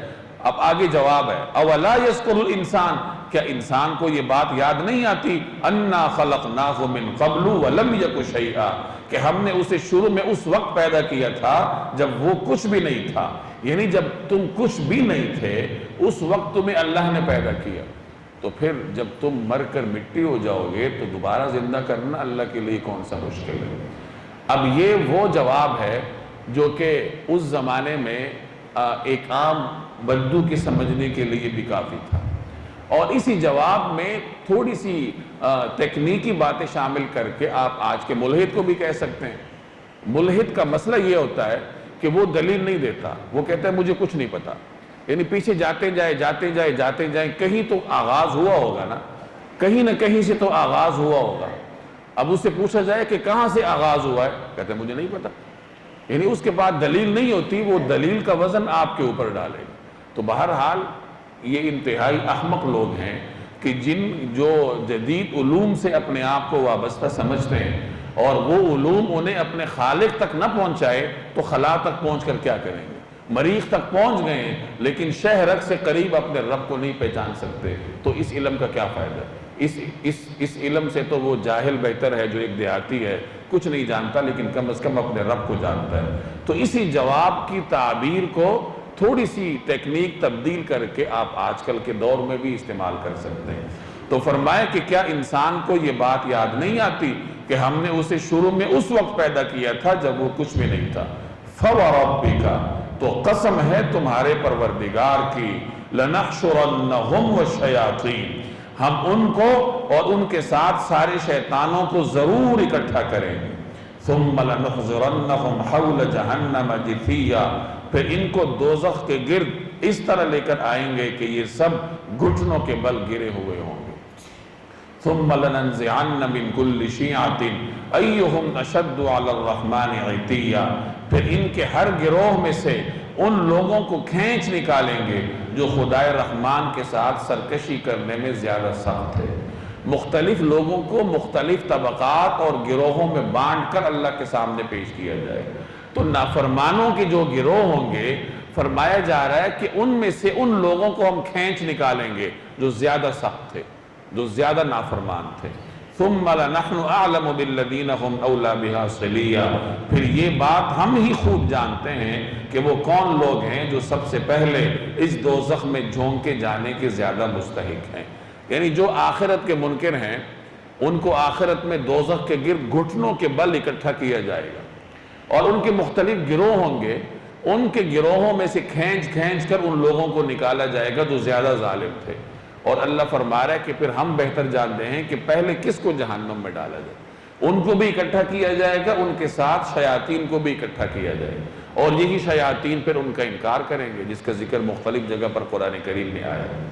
اب آگے جواب ہے، اولا یذکر الانسان، کیا انسان کو یہ بات یاد نہیں آتی، انا خلقناہ من قبل ولم یک شیئا، کہ ہم نے اسے شروع میں اس وقت پیدا کیا تھا جب وہ کچھ بھی نہیں تھا، یعنی جب تم کچھ بھی نہیں تھے اس وقت تمہیں اللہ نے پیدا کیا، تو پھر جب تم مر کر مٹی ہو جاؤ گے تو دوبارہ زندہ کرنا اللہ کے لیے کون سا مشکل ہے۔ اب یہ وہ جواب ہے جو کہ اس زمانے میں ایک عام بدو کے سمجھنے کے لیے بھی کافی تھا، اور اسی جواب میں تھوڑی سی تکنیکی باتیں شامل کر کے آپ آج کے ملحد کو بھی کہہ سکتے ہیں۔ ملحد کا مسئلہ یہ ہوتا ہے کہ وہ دلیل نہیں دیتا، وہ کہتا ہے مجھے کچھ نہیں پتا، یعنی پیچھے جاتے جائیں، کہیں تو آغاز ہوا ہوگا نا، کہیں نہ کہیں سے تو آغاز ہوا ہوگا۔ اب اس سے پوچھا جائے کہ کہاں سے آغاز ہوا ہے، کہتے ہیں مجھے نہیں پتا، یعنی اس کے بعد دلیل نہیں ہوتی، وہ دلیل کا وزن آپ کے اوپر ڈالے گا۔ تو بہرحال یہ انتہائی احمق لوگ ہیں کہ جو جدید علوم سے اپنے آپ کو وابستہ سمجھتے ہیں اور وہ علوم انہیں اپنے خالق تک نہ پہنچائے تو خلا تک پہنچ کر کیا کریں گے؟ مریخ تک پہنچ گئے ہیں لیکن شہ رگ سے قریب اپنے رب کو نہیں پہچان سکتے، تو اس علم کا کیا فائدہ؟ اس علم سے تو وہ جاہل بہتر ہے جو ایک دیہاتی ہے، کچھ نہیں جانتا لیکن کم از کم اپنے رب کو جانتا ہے۔ تو اسی جواب کی تعبیر کو تھوڑی سی تکنیک تبدیل کر کے آپ آج کل کے دور میں بھی استعمال کر سکتے ہیں۔ تو فرمایا کہ کیا انسان کو یہ بات یاد نہیں آتی کہ ہم نے اسے شروع میں اس وقت پیدا کیا تھا جب وہ کچھ بھی نہیں تھا۔ فَوَرَبِّكَ، تو قسم ہے تمہارے پروردگار کی، لَنَحْشُرَنَّهُمْ وَالشَّيَاطِينَ، ہم ان کو اور ان کے ساتھ سارے شیطانوں کو ضرور اکٹھا کریں گے۔ ثُمَّ لَنُحْضِرَنَّهُمْ حَوْلَ جَهَنَّمَ جِثِيًّا، پھر ان کو دوزخ کے گرد اس طرح لے کر آئیں گے کہ یہ سب گھٹنوں کے بل گرے ہوئے ہوں گے۔ ثُمَّ لَنَنزِعَنَّ مِن كُلِّ شِيعَةٍ أَيُّهُمْ أَشَدُّ عَلَى الرَّحْمَنِ عِتِيًّا، پھر ان کے ہر گروہ میں سے ان لوگوں کو کھینچ نکالیں گے جو خدائے رحمان کے ساتھ سرکشی کرنے میں زیادہ سخت ہے۔ مختلف لوگوں کو مختلف طبقات اور گروہوں میں بانٹ کر اللہ کے سامنے پیش کیا جائے گا۔ تو نافرمانوں کے جو گروہ ہوں گے، فرمایا جا رہا ہے کہ ان میں سے ان لوگوں کو ہم کھینچ نکالیں گے جو زیادہ سخت تھے، جو زیادہ نافرمان تھے۔ ثُمَّ لَنَحْنُ أَعْلَمُ بِالَّذِينَ هُمْ أَوْلَى بِهَا صِلِيًّا، پھر یہ بات ہم ہی خوب جانتے ہیں کہ وہ کون لوگ ہیں جو سب سے پہلے اس دوزخ میں جھونکے جانے کے زیادہ مستحق ہیں۔ یعنی جو آخرت کے منکر ہیں ان کو آخرت میں دوزخ کے گرد گھٹنوں کے بل اکٹھا کیا جائے گا، اور ان کے مختلف گروہ ہوں گے، ان کے گروہوں میں سے کھینچ کر ان لوگوں کو نکالا جائے گا جو زیادہ ظالم تھے۔ اور اللہ فرما رہا ہے کہ پھر ہم بہتر جانتے ہیں کہ پہلے کس کو جہنم میں ڈالا جائے، ان کو بھی اکٹھا کیا جائے گا، ان کے ساتھ شیاطین کو بھی اکٹھا کیا جائے گا، اور یہی شیاطین پھر ان کا انکار کریں گے، جس کا ذکر مختلف جگہ پر قرآن کریم میں آیا ہے۔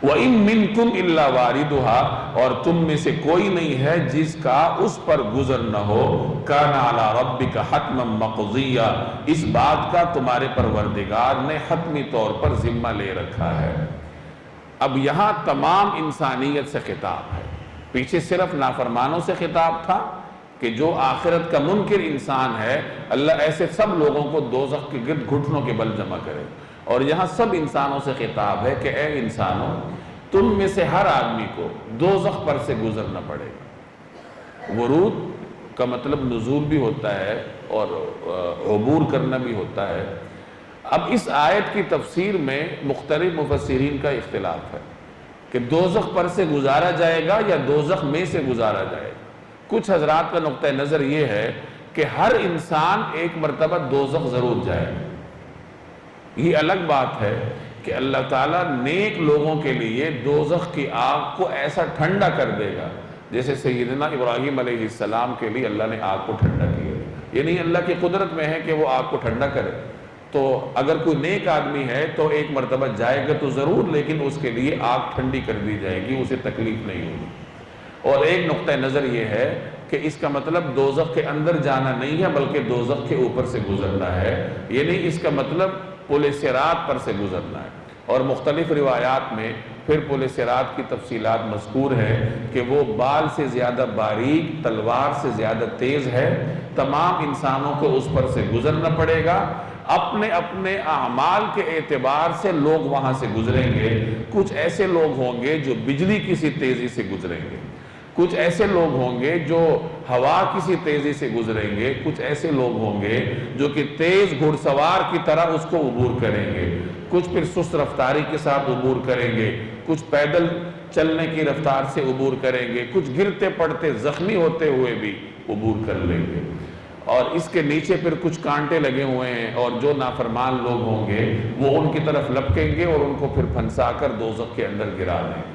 وَإِن مِّنكُمْ إِلَّا وَارِدُهَا، اور تم میں سے کوئی نہیں ہے جس کا اس پر گزر نہ ہو، كَانَ عَلَىٰ رَبِّكَ حَتْمًا مَّقْضِيًّا، اس بات کا تمہارے پروردگار نے حتمی طور پر ذمہ لے رکھا ہے۔ اب یہاں تمام انسانیت سے خطاب ہے، پیچھے صرف نافرمانوں سے خطاب تھا کہ جو آخرت کا منکر انسان ہے اللہ ایسے سب لوگوں کو دوزخ کے گرد گھٹنوں کے بل جمع کرے، اور یہاں سب انسانوں سے خطاب ہے کہ اے انسانوں تم میں سے ہر آدمی کو دوزخ پر سے گزرنا پڑے گا۔ ورود کا مطلب نزول بھی ہوتا ہے اور عبور کرنا بھی ہوتا ہے۔ اب اس آیت کی تفسیر میں مختلف مفسرین کا اختلاف ہے کہ دوزخ پر سے گزارا جائے گا یا دوزخ میں سے گزارا جائے گا۔ کچھ حضرات کا نقطہ نظر یہ ہے کہ ہر انسان ایک مرتبہ دوزخ ضرور جائے گا۔ یہ الگ بات ہے کہ اللہ تعالیٰ نیک لوگوں کے لیے دوزخ کی آگ کو ایسا ٹھنڈا کر دے گا جیسے سیدنا ابراہیم علیہ السلام کے لیے اللہ نے آگ کو ٹھنڈا کیا۔ یہ نہیں اللہ کی قدرت میں ہے کہ وہ آگ کو ٹھنڈا کرے، تو اگر کوئی نیک آدمی ہے تو ایک مرتبہ جائے گا تو ضرور، لیکن اس کے لیے آگ ٹھنڈی کر دی جائے گی، اسے تکلیف نہیں ہوگی۔ اور ایک نقطہ نظر یہ ہے کہ اس کا مطلب دوزخ کے اندر جانا نہیں ہے بلکہ دوزخ کے اوپر سے گزرنا ہے، یہ نہیں اس کا مطلب پل صراط پر سے گزرنا ہے۔ اور مختلف روایات میں پھر پل صراط کی تفصیلات مذکور ہے کہ وہ بال سے زیادہ باریک، تلوار سے زیادہ تیز ہے، تمام انسانوں کو اس پر سے گزرنا پڑے گا۔ اپنے اپنے اعمال کے اعتبار سے لوگ وہاں سے گزریں گے۔ کچھ ایسے لوگ ہوں گے جو بجلی کسی تیزی سے گزریں گے، کچھ ایسے لوگ ہوں گے جو ہوا کسی تیزی سے گزریں گے، کچھ ایسے لوگ ہوں گے جو کہ تیز گھڑ سوار کی طرح اس کو عبور کریں گے، کچھ پھر سست رفتاری کے ساتھ عبور کریں گے، کچھ پیدل چلنے کی رفتار سے عبور کریں گے، کچھ گرتے پڑتے زخمی ہوتے ہوئے بھی عبور کر لیں گے۔ اور اس کے نیچے پھر کچھ کانٹے لگے ہوئے ہیں، اور جو نافرمان لوگ ہوں گے وہ ان کی طرف لپکیں گے اور ان کو پھر پھنسا کر دوزخ کے اندر گرا دیں گے۔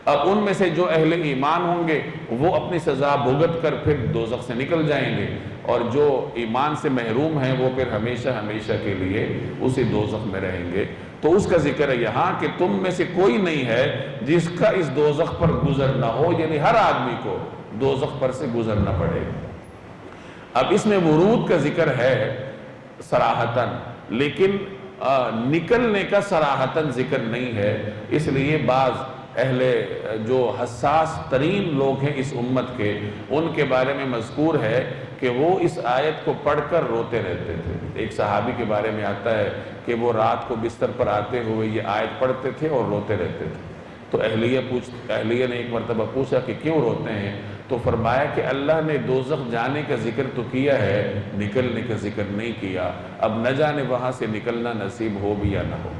اب ان میں سے جو اہل ایمان ہوں گے وہ اپنی سزا بھگت کر پھر دوزخ سے نکل جائیں گے، اور جو ایمان سے محروم ہیں وہ پھر ہمیشہ ہمیشہ کے لیے اسی دوزخ میں رہیں گے۔ تو اس کا ذکر ہے یہاں کہ تم میں سے کوئی نہیں ہے جس کا اس دوزخ پر گزر نہ ہو، یعنی ہر آدمی کو دوزخ پر سے گزرنا پڑے گا۔ اب اس میں ورود کا ذکر ہے صراحتاً، لیکن نکلنے کا صراحتاً ذکر نہیں ہے، اس لیے بعض اہل جو حساس ترین لوگ ہیں اس امت کے، ان کے بارے میں مذکور ہے کہ وہ اس آیت کو پڑھ کر روتے رہتے تھے۔ ایک صحابی کے بارے میں آتا ہے کہ وہ رات کو بستر پر آتے ہوئے یہ آیت پڑھتے تھے اور روتے رہتے تھے۔ تو اہلیہ نے ایک مرتبہ پوچھا کہ کیوں روتے ہیں؟ تو فرمایا کہ اللہ نے دوزخ جانے کا ذکر تو کیا ہے، نکلنے کا ذکر نہیں کیا، اب نہ جانے وہاں سے نکلنا نصیب ہو بھی یا نہ ہو۔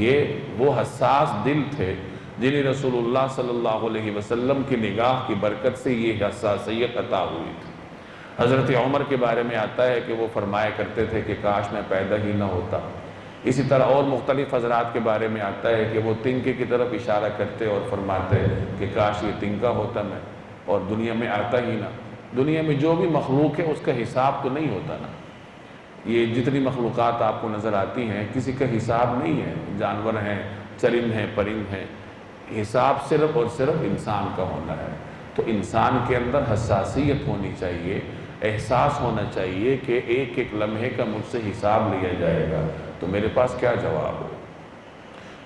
یہ وہ حساس دل تھے جنہیں رسول اللہ صلی اللہ علیہ وسلم کی نگاہ کی برکت سے یہ حساسیت عطا ہوئی تھی۔ حضرت عمر کے بارے میں آتا ہے کہ وہ فرمایا کرتے تھے کہ کاش میں پیدا ہی نہ ہوتا۔ اسی طرح اور مختلف حضرات کے بارے میں آتا ہے کہ وہ تنکے کی طرف اشارہ کرتے اور فرماتے کہ کاش یہ تنکا ہوتا میں اور دنیا میں آتا ہی نہ۔ دنیا میں جو بھی مخلوق ہے اس کا حساب تو نہیں ہوتا نا، یہ جتنی مخلوقات آپ کو نظر آتی ہیں کسی کا حساب نہیں ہے، جانور ہیں، چرند ہیں، پرند ہیں، حساب صرف اور صرف انسان کا ہونا ہے۔ تو انسان کے اندر حساسیت ہونی چاہیے، احساس ہونا چاہیے کہ ایک ایک لمحے کا مجھ سے حساب لیا جائے گا، تو میرے پاس کیا جواب ہو۔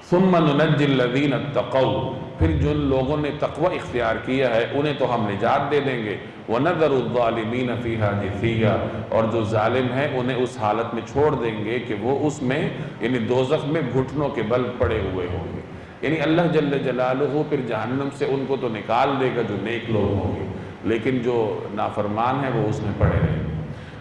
ثم ننجی الذین اتقوا، پھر جن لوگوں نے تقوی اختیار کیا ہے انہیں تو ہم نجات دے دیں گے، وَنَذَرُ الظَّالِمِينَ فِيهَا جِثِيًّا، اور جو ظالم ہیں انہیں اس حالت میں چھوڑ دیں گے کہ وہ اس میں یعنی دوزخ میں گھٹنوں کے بل پڑے ہوئے ہوں گے۔ یعنی اللہ جل جلالہ پھر جہنم سے ان کو تو نکال دے گا جو نیک لوگ ہوں گے، لیکن جو نافرمان ہیں وہ اس میں پڑے رہیں گے۔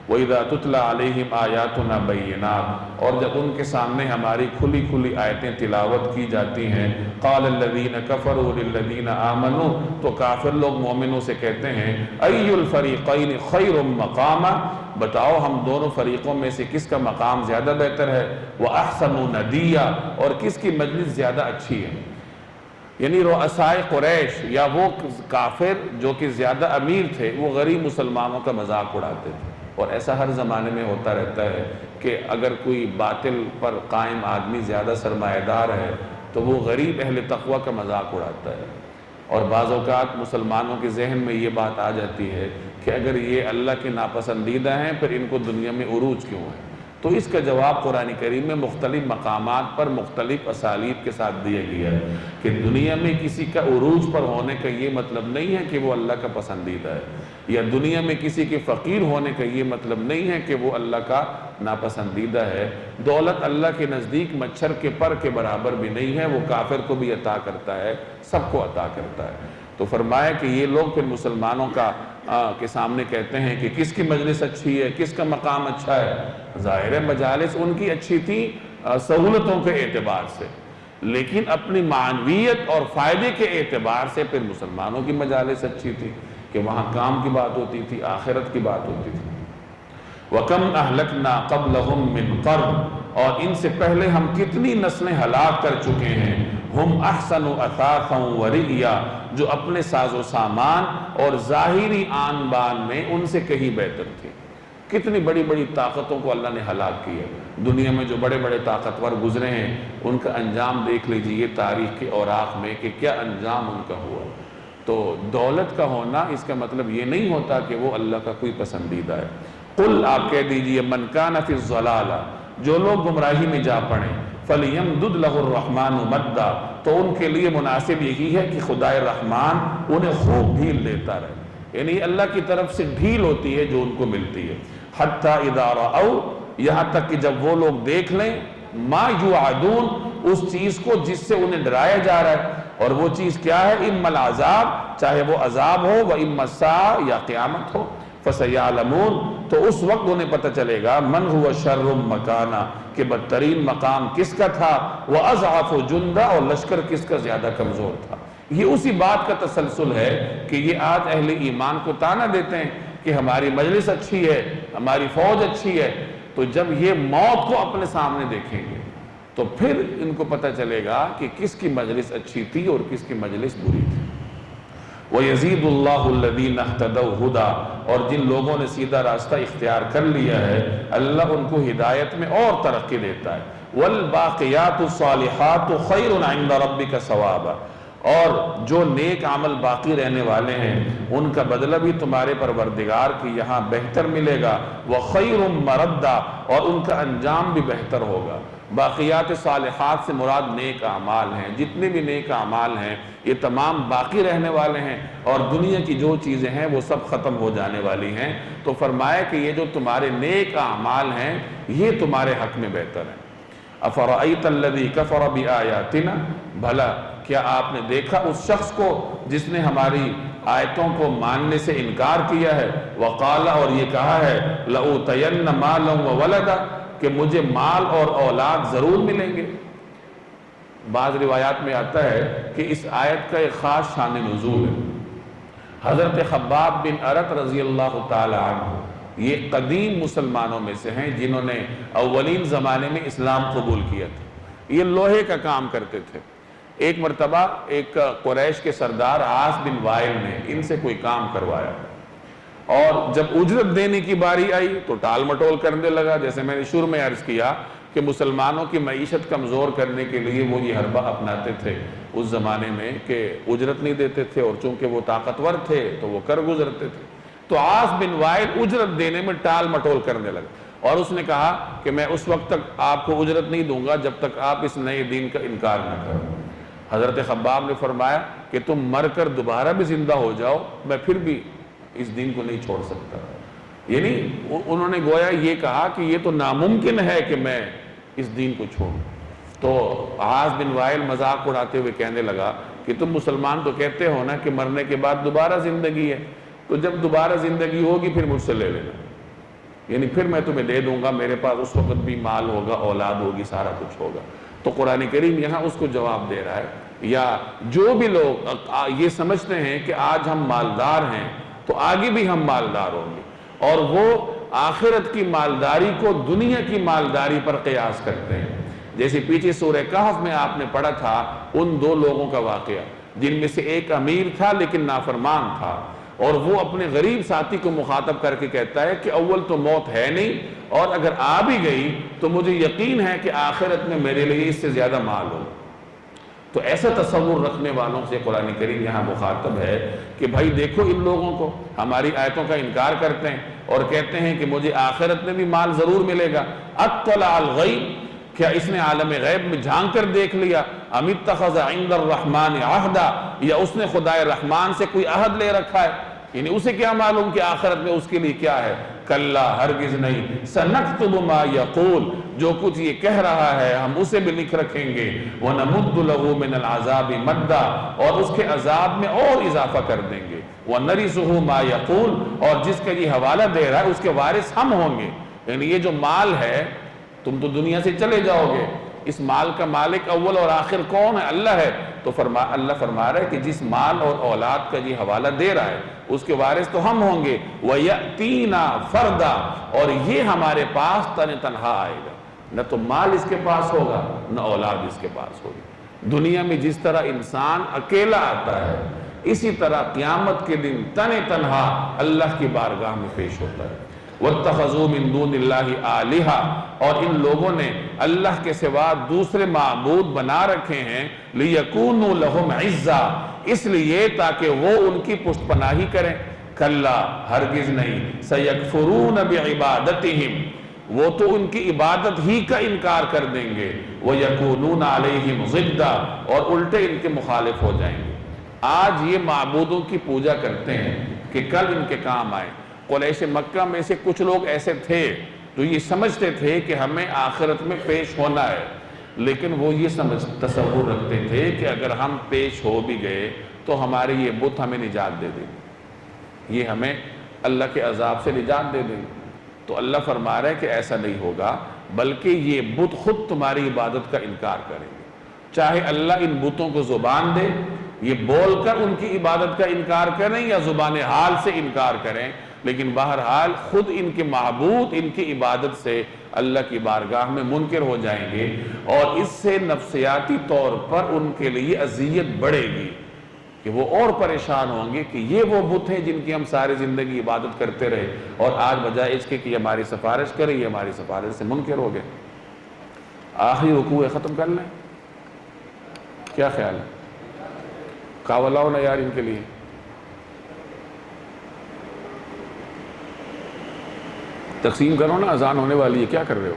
وَإِذَا تُتْلَى عَلَيْهِمْ آيَاتُنَا بَيِّنَاتٍ، اور جب ان کے سامنے ہماری کھلی کھلی آیتیں تلاوت کی جاتی ہیں، قَالَ الَّذِينَ كَفَرُوا لِلَّذِينَ آمَنُوا، تو کافر لوگ مومنوں سے کہتے ہیں أَيُّ الْفَرِيقَيْنِ خَيْرٌ مَقَامًا، بتاؤ ہم دونوں فریقوں میں سے کس کا مقام زیادہ بہتر ہے، وَأَحْسَنُ نَدِيًّا، اور کس کی مجلس زیادہ اچھی ہے۔ یعنی رؤسائے قریش یا وہ کافر جو کہ زیادہ امیر تھے وہ غریب مسلمانوں کا مذاق اڑاتے تھے، اور ایسا ہر زمانے میں ہوتا رہتا ہے کہ اگر کوئی باطل پر قائم آدمی زیادہ سرمایہ دار ہے تو وہ غریب اہل تقوی کا مذاق اڑاتا ہے۔ اور بعض اوقات مسلمانوں کے ذہن میں یہ بات آ جاتی ہے کہ اگر یہ اللہ کے ناپسندیدہ ہیں پھر ان کو دنیا میں عروج کیوں ہے، تو اس کا جواب قرآن کریم میں مختلف مقامات پر مختلف اسالیب کے ساتھ دیا گیا ہے کہ دنیا میں کسی کا عروج پر ہونے کا یہ مطلب نہیں ہے کہ وہ اللہ کا پسندیدہ ہے، یا دنیا میں کسی کے فقیر ہونے کا یہ مطلب نہیں ہے کہ وہ اللہ کا ناپسندیدہ ہے۔ دولت اللہ کے نزدیک مچھر کے پر کے برابر بھی نہیں ہے، وہ کافر کو بھی عطا کرتا ہے، سب کو عطا کرتا ہے۔ تو فرمایا کہ یہ لوگ پھر مسلمانوں کے سامنے کہتے ہیں کہ کس کی مجلس اچھی ہے، کس کا مقام اچھا ہے۔ ظاہر ہے مجالس ان کی اچھی تھی سہولتوں کے اعتبار سے، لیکن اپنی معنویت اور فائدے کے اعتبار سے پھر مسلمانوں کی مجالس اچھی تھی کہ وہاں کام کی بات ہوتی تھی، آخرت کی بات ہوتی تھی۔ وَكَمْ أَهْلَكْنَا قَبْلَهُمْ مِنْ قَرْنٍ، اور ان سے پہلے ہم کتنی نسلیں ہلاک کر چکے ہیں، ہم احسن اثاثا ورئیا، جو اپنے ساز و سامان اور ظاہری آن بان میں ان سے کہیں بہتر تھی۔ کتنی بڑی بڑی طاقتوں کو اللہ نے ہلاک کیا۔ دنیا میں جو بڑے بڑے طاقتور گزرے ہیں ان کا انجام دیکھ لیجئے تاریخ کے اوراق میں کہ کیا انجام ان کا ہوا۔ تو دولت کا ہونا اس کا مطلب یہ نہیں ہوتا کہ وہ اللہ کا کوئی پسندیدہ ہے۔ قل، آپ کہہ دیجئے، من کان فی الضلالہ، جو لوگ گمراہی میں جا پڑیں، فَلْيَمْدُدْ لَهُ الرَّحْمَنُ مَدًّا، تو ان کے لیے مناسب یہی ہے کہ خدائے رحمان انہیں خوب ڈھیل دیتا رہے، یعنی اللہ کی طرف سے ڈھیل ہوتی ہے جو ان کو ملتی ہے۔ حَتَّى إِذَا رَأَوْا، یہاں تک کہ جب وہ لوگ دیکھ لیں، مَا يُوعَدُونَ، اس چیز کو جس سے انہیں ڈرایا جا رہا ہے، اور وہ چیز کیا ہے؟ اِمَّا الْعَذَابِ، چاہے وہ عذاب ہو، وَإِمَّا السَّاعَةُ، یا قیامت ہو، فَسَيَعْلَمُونَ، تو اس وقت انہیں پتہ چلے گا، مَنْ هُوَ شَرٌّ مَكَانًا، کہ بدترین مقام کس کا تھا، وَأَضْعَفُ جُنْدًا، اور لشکر کس کا زیادہ کمزور تھا۔ یہ اسی بات کا تسلسل ہے کہ یہ آج اہل ایمان کو طعنہ دیتے ہیں کہ ہماری مجلس اچھی ہے، ہماری فوج اچھی ہے، تو جب یہ موت کو اپنے سامنے دیکھیں گے تو پھر ان کو پتہ چلے گا کہ کس کی مجلس اچھی تھی اور کس کی مجلس بری تھی۔ وَيَزِيدُ اللَّهُ الَّذِينَ اهْتَدَوْا هُدًى، اور جن لوگوں نے سیدھا راستہ اختیار کر لیا ہے اللہ ان کو ہدایت میں اور ترقی دیتا ہے۔ وَالْبَاقِيَاتُ الصَّالِحَاتُ خَيْرٌ عِنْدَ رَبِّكَ ثَوَابًا، اور جو نیک عمل باقی رہنے والے ہیں ان کا بدلہ بھی تمہارے پروردگار کی یہاں بہتر ملے گا۔ وَخَيْرٌ مَرَدًّا، اور ان کا انجام بھی بہتر ہوگا۔ باقیات صالحات سے مراد نیک اعمال ہیں، جتنے بھی نیک اعمال ہیں یہ تمام باقی رہنے والے ہیں، اور دنیا کی جو چیزیں ہیں وہ سب ختم ہو جانے والی ہیں۔ تو فرمایا کہ یہ جو تمہارے نیک اعمال ہیں یہ تمہارے حق میں بہتر ہیں۔ أَفَرَأَيْتَ الَّذِي كَفَرَ بِآيَاتِنَا، بھلا کیا آپ نے دیکھا اس شخص کو جس نے ہماری آیتوں کو ماننے سے انکار کیا ہے، وقال، اور یہ کہا ہے، لَأُوتَيَنَّ مَالًا وَوَلَدًا، کہ مجھے مال اور اولاد ضرور ملیں گے۔ بعض روایات میں آتا ہے کہ اس آیت کا ایک خاص شان نزول ہے۔ حضرت خباب بن ارت رضی اللہ تعالی عنہ یہ قدیم مسلمانوں میں سے ہیں جنہوں نے اولین زمانے میں اسلام قبول کیا تھا۔ یہ لوہے کا کام کرتے تھے۔ ایک مرتبہ ایک قریش کے سردار عاص بن وائل نے ان سے کوئی کام کروایا، اور جب اجرت دینے کی باری آئی تو ٹال مٹول کرنے لگا۔ جیسے میں نے شروع میں عرض کیا کہ مسلمانوں کی معیشت کمزور کرنے کے لیے وہ یہ حربہ اپناتے تھے اس زمانے میں کہ اجرت نہیں دیتے تھے، اور چونکہ وہ طاقتور تھے تو وہ کر گزرتے تھے۔ تو عاص بن وائل اجرت دینے میں ٹال مٹول کرنے لگا، اور اس نے کہا کہ میں اس وقت تک آپ کو اجرت نہیں دوں گا جب تک آپ اس نئے دین کا انکار نہ کرو۔ حضرت خباب نے فرمایا کہ تم مر کر دوبارہ بھی زندہ ہو جاؤ، میں پھر بھی اس دین کو نہیں چھوڑ سکتا۔ یعنی انہوں نے گویا یہ کہا کہ یہ تو ناممکن ہے کہ میں اس دین کو چھوڑوں۔ تو عاص بن وائل مذاق اڑاتے ہوئے کہنے لگا کہ تم مسلمان تو کہتے ہو نا کہ مرنے کے بعد دوبارہ زندگی ہے، تو جب دوبارہ زندگی ہوگی پھر مجھ سے لے لینا، یعنی پھر میں تمہیں دے دوں گا، میرے پاس اس وقت بھی مال ہوگا، اولاد ہوگی، سارا کچھ ہوگا۔ تو قرآن کریم یہاں اس کو جواب دے رہا ہے، یا جو بھی لوگ یہ سمجھتے ہیں کہ آج ہم مالدار ہیں تو آگے بھی ہم مالدار ہوں گے، اور وہ آخرت کی مالداری کو دنیا کی مالداری پر قیاس کرتے ہیں۔ جیسے پیچھے سورہ کہف میں آپ نے پڑھا تھا ان دو لوگوں کا واقعہ، جن میں سے ایک امیر تھا لیکن نافرمان تھا، اور وہ اپنے غریب ساتھی کو مخاطب کر کے کہتا ہے کہ اول تو موت ہے نہیں، اور اگر آ بھی گئی تو مجھے یقین ہے کہ آخرت میں میرے لیے اس سے زیادہ مال ہو۔ تو ایسا تصور رکھنے والوں سے قرآن کریم یہاں مخاطب ہے کہ بھائی دیکھو ان لوگوں کو، ہماری آیتوں کا انکار کرتے ہیں اور کہتے ہیں کہ مجھے آخرت میں بھی مال ضرور ملے گا۔ اطلع الغیب، کیا اس نے عالم غیب میں جھانک کر دیکھ لیا؟ ام اتخذ عند الرحمن عہدا، یا اس نے خدائے رحمان سے کوئی عہد لے رکھا ہے؟ یعنی اسے کیا معلوم کہ آخرت میں اس کے لیے کیا ہے؟ کلا، ہرگز نہیں، سنکتب ما یقول، جو کچھ یہ کہہ رہا ہے ہم اسے بھی لکھ رکھیں گے، وَنَمُدُّ لَهُ مِنَ الْعَذَابِ مَدًّا، اور اس کے عذاب میں اور اضافہ کر دیں گے، وَنَرِثُهُ مَا يَقُولُ، اور جس کا یہ حوالہ دے رہا ہے اس کے وارث ہم ہوں گے۔ یعنی یہ جو مال ہے، تم تو دنیا سے چلے جاؤ گے، اس مال کا مالک اول اور آخر کون ہے؟ اللہ ہے۔ تو اللہ فرما رہا ہے کہ جس مال اور اولاد کا یہ حوالہ دے رہا ہے اس کے وارث تو ہم ہوں گے، وَيَأْتِينَا فَرْدًا، اور یہ ہمارے پاس تنہا آئے گا، نہ تو مال اس کے پاس ہوگا نہ اولاد اس کے پاس ہوگی۔ دنیا میں جس طرح انسان اکیلا آتا ہے، اسی طرح قیامت کے دن تنہا اللہ کی بارگاہ میں پیش ہوتا ہے۔ وَاتَّخَذُوا مِن دُونِ اللَّهِ آلِهَةً، اور ان لوگوں نے اللہ کے سوا دوسرے معبود بنا رکھے ہیں، لِيَكُونُوا لَهُمْ عِزًّا، اس لیے تاکہ وہ ان کی پشت پناہی کریں۔ کلا، ہرگز نہیں، سَيَكْفُرُونَ بِعِبَادَتِهِمْ، وہ تو ان کی عبادت ہی کا انکار کر دیں گے، وَيَكُونُونَ عَلَيْهِمْ ضِدًّا، اور الٹے ان کے مخالف ہو جائیں گے۔ آج یہ معبودوں کی پوجا کرتے ہیں کہ کل ان کے کام آئیں۔ قریش مکہ میں سے کچھ لوگ ایسے تھے جو یہ سمجھتے تھے کہ ہمیں آخرت میں پیش ہونا ہے، لیکن وہ یہ تصور رکھتے تھے کہ اگر ہم پیش ہو بھی گئے تو ہمارے یہ بت ہمیں نجات دے دیں گے، یہ ہمیں اللہ کے عذاب سے نجات دے دیں گے۔ تو اللہ فرما رہا ہے کہ ایسا نہیں ہوگا، بلکہ یہ بت خود تمہاری عبادت کا انکار کریں گے۔ چاہے اللہ ان بتوں کو زبان دے، یہ بول کر ان کی عبادت کا انکار کریں یا زبان حال سے انکار کریں، لیکن بہرحال خود ان کے معبود ان کی عبادت سے اللہ کی بارگاہ میں منکر ہو جائیں گے، اور اس سے نفسیاتی طور پر ان کے لیے اذیت بڑھے گی کہ وہ اور پریشان ہوں گے کہ یہ وہ بت ہیں جن کی ہم ساری زندگی عبادت کرتے رہے، اور آج بجائے اس کے کہ ہماری سفارش کرے، یہ ہماری سفارش سے منکر ہو گئے۔ آخری رکوع ختم کر لیں، کیا خیال ہے؟ کاولاؤ نا یار ان کے لیے۔ تقسیم کرو نا، اذان ہونے والی ہے، کیا کر رہے ہو؟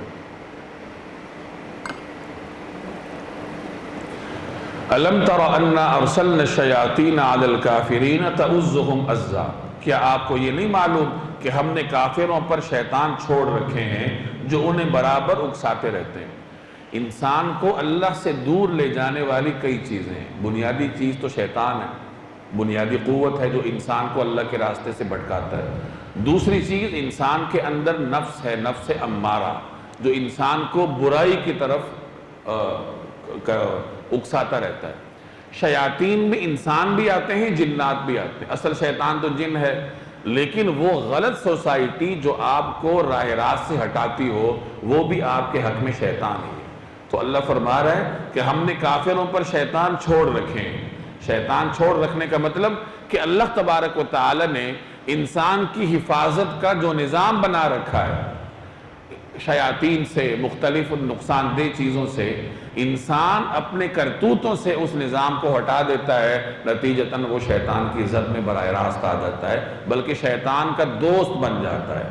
الم تر انا ارسلنا الشیاطین علی الکافرین تؤزهم عزا، کیا آپ کو یہ نہیں معلوم کہ ہم نے کافروں پر شیطان چھوڑ رکھے ہیں جو انہیں برابر اکساتے رہتے ہیں۔ انسان کو اللہ سے دور لے جانے والی کئی چیزیں ہیں۔ بنیادی چیز تو شیطان ہے، بنیادی قوت ہے جو انسان کو اللہ کے راستے سے بھٹکاتا ہے۔ دوسری چیز انسان کے اندر نفس ہے، نفس امارہ، جو انسان کو برائی کی طرف اکساتا رہتا ہے۔ شیاطین میں انسان بھی آتے ہیں، جنات بھی آتے ہیں۔ اصل شیطان تو جن ہے، لیکن وہ غلط سوسائٹی جو آپ کو راہ راست سے ہٹاتی ہو، وہ بھی آپ کے حق میں شیطان ہے۔ تو اللہ فرما رہا ہے کہ ہم نے کافروں پر شیطان چھوڑ رکھے ہیں۔ شیطان چھوڑ رکھنے کا مطلب کہ اللہ تبارک و تعالی نے انسان کی حفاظت کا جو نظام بنا رکھا ہے، شیاطین سے، مختلف نقصان دہ چیزوں سے، انسان اپنے کرتوتوں سے اس نظام کو ہٹا دیتا ہے، نتیجتاً وہ شیطان کی زد میں براہ راست آ جاتا ہے، بلکہ شیطان کا دوست بن جاتا ہے۔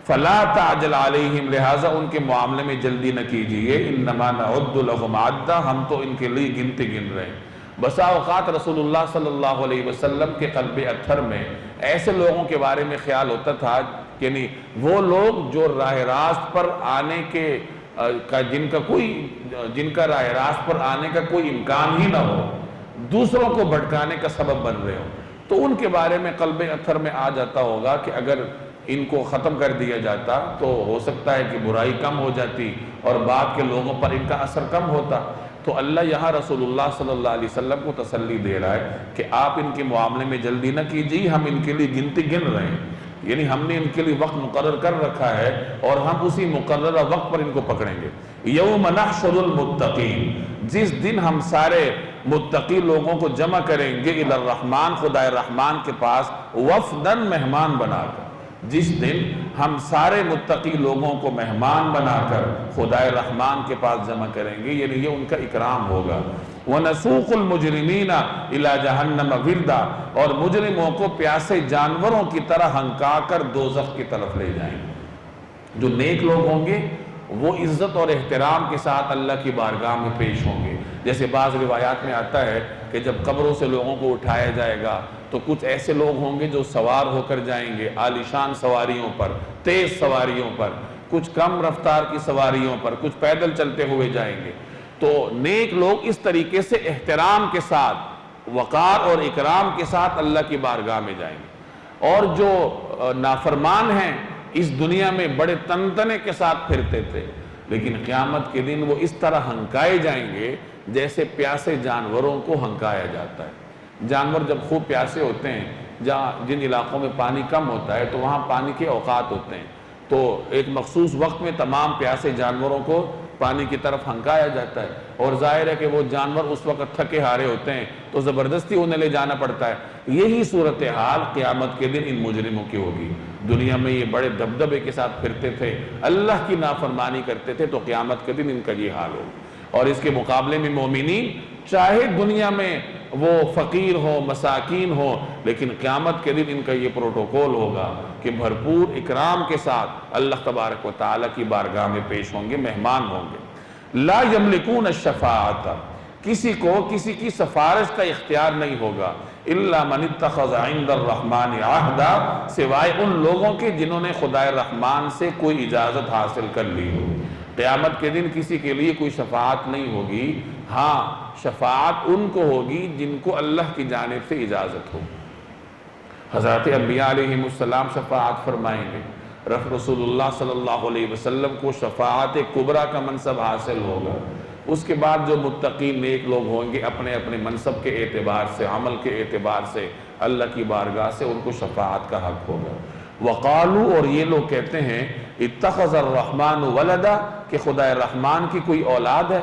فَلَا تَعْجَلْ عَلَيْهِمْ، لہٰذا ان کے معاملے میں جلدی نہ کیجئے، إِنَّمَا نَعُدُّ لَهُمْ عَدًّا، ہم تو ان کے لیے گنتی گن رہے ہیں۔ بسا اوقات رسول اللہ صلی اللہ علیہ وسلم کے قلب اطہر میں ایسے لوگوں کے بارے میں خیال ہوتا تھا، یعنی وہ لوگ جو راہ راست پر آنے کے جن کا راہ راست پر آنے کا کوئی امکان ہی نہ ہو، دوسروں کو بھٹکانے کا سبب بن رہے ہوں، تو ان کے بارے میں قلب اطہر میں آ جاتا ہوگا کہ اگر ان کو ختم کر دیا جاتا تو ہو سکتا ہے کہ برائی کم ہو جاتی اور بعد کے لوگوں پر ان کا اثر کم ہوتا۔ تو اللہ یہاں رسول اللہ صلی اللہ علیہ وسلم کو تسلی دے رہا ہے کہ آپ ان کے معاملے میں جلدی نہ کیجیے، ہم ان کے لیے گنتی گن رہے ہیں، یعنی ہم نے ان کے لیے وقت مقرر کر رکھا ہے اور ہم اسی مقررہ وقت پر ان کو پکڑیں گے۔ یوم نحشر المتقین، جس دن ہم سارے متقی لوگوں کو جمع کریں گے الی الرحمن، خدائے رحمان کے پاس، وفدن، مہمان بنا کر، جس دن ہم سارے متقی لوگوں کو مہمان بنا کر خدائے رحمان کے پاس جمع کریں گے، یعنی یہ ان کا اکرام ہوگا۔ وَنَسُوقُ الْمُجْرِمِينَ إِلَى جَهَنَّمَ وِرْدًا، اور مجرموں کو پیاسے جانوروں کی طرح ہنکا کر دوزخ کی طرف لے جائیں گے۔ جو نیک لوگ ہوں گے وہ عزت اور احترام کے ساتھ اللہ کی بارگاہ میں پیش ہوں گے۔ جیسے بعض روایات میں آتا ہے کہ جب قبروں سے لوگوں کو اٹھایا جائے گا تو کچھ ایسے لوگ ہوں گے جو سوار ہو کر جائیں گے، عالیشان سواریوں پر، تیز سواریوں پر، کچھ کم رفتار کی سواریوں پر، کچھ پیدل چلتے ہوئے جائیں گے۔ تو نیک لوگ اس طریقے سے احترام کے ساتھ، وقار اور اکرام کے ساتھ اللہ کی بارگاہ میں جائیں گے۔ اور جو نافرمان ہیں اس دنیا میں بڑے تنتنے کے ساتھ پھرتے تھے، لیکن قیامت کے دن وہ اس طرح ہنکائے جائیں گے جیسے پیاسے جانوروں کو ہنکایا جاتا ہے۔ جانور جب خوب پیاسے ہوتے ہیں، جن علاقوں میں پانی کم ہوتا ہے تو وہاں پانی کے اوقات ہوتے ہیں، تو ایک مخصوص وقت میں تمام پیاسے جانوروں کو پانی کی طرف ہنکایا جاتا ہے، اور ظاہر ہے کہ وہ جانور اس وقت تھکے ہارے ہوتے ہیں تو زبردستی انہیں لے جانا پڑتا ہے۔ یہی صورتحال قیامت کے دن ان مجرموں کی ہوگی۔ دنیا میں یہ بڑے دبدبے کے ساتھ پھرتے تھے، اللہ کی نافرمانی کرتے تھے، تو قیامت کے دن ان کا یہ حال ہوگا۔ اور اس کے مقابلے میں مومنین چاہے دنیا میں وہ فقیر ہو، مساکین ہو، لیکن قیامت کے دن ان کا یہ پروٹوکول ہوگا کہ بھرپور اکرام کے ساتھ اللہ تبارک و تعالیٰ کی بارگاہ میں پیش ہوں گے، مہمان ہوں گے۔ لا یملکون الشفاعۃ، کسی کو کسی کی سفارش کا اختیار نہیں ہوگا، الا من اتخذ عند الرحمن عہدا، سوائے ان لوگوں کے جنہوں نے خدائے رحمان سے کوئی اجازت حاصل کر لی ہو۔ قیامت کے دن کسی کے لیے کوئی شفاعت نہیں ہوگی، ہاں شفاعت ان کو ہوگی جن کو اللہ کی جانب سے اجازت ہو۔ حضرت انبیاء علیہ السلام شفاعت فرمائیں گے، رسول اللہ صلی اللہ علیہ وسلم کو شفاعت کبریٰ کا منصب حاصل ہوگا۔ اس کے بعد جو متقین نیک لوگ ہوں گے اپنے اپنے منصب کے اعتبار سے، عمل کے اعتبار سے اللہ کی بارگاہ سے ان کو شفاعت کا حق ہوگا۔ وقالو، اور یہ لوگ کہتے ہیں، اتخذ الرحمن ولدا، کہ خدا رحمان کی کوئی اولاد ہے۔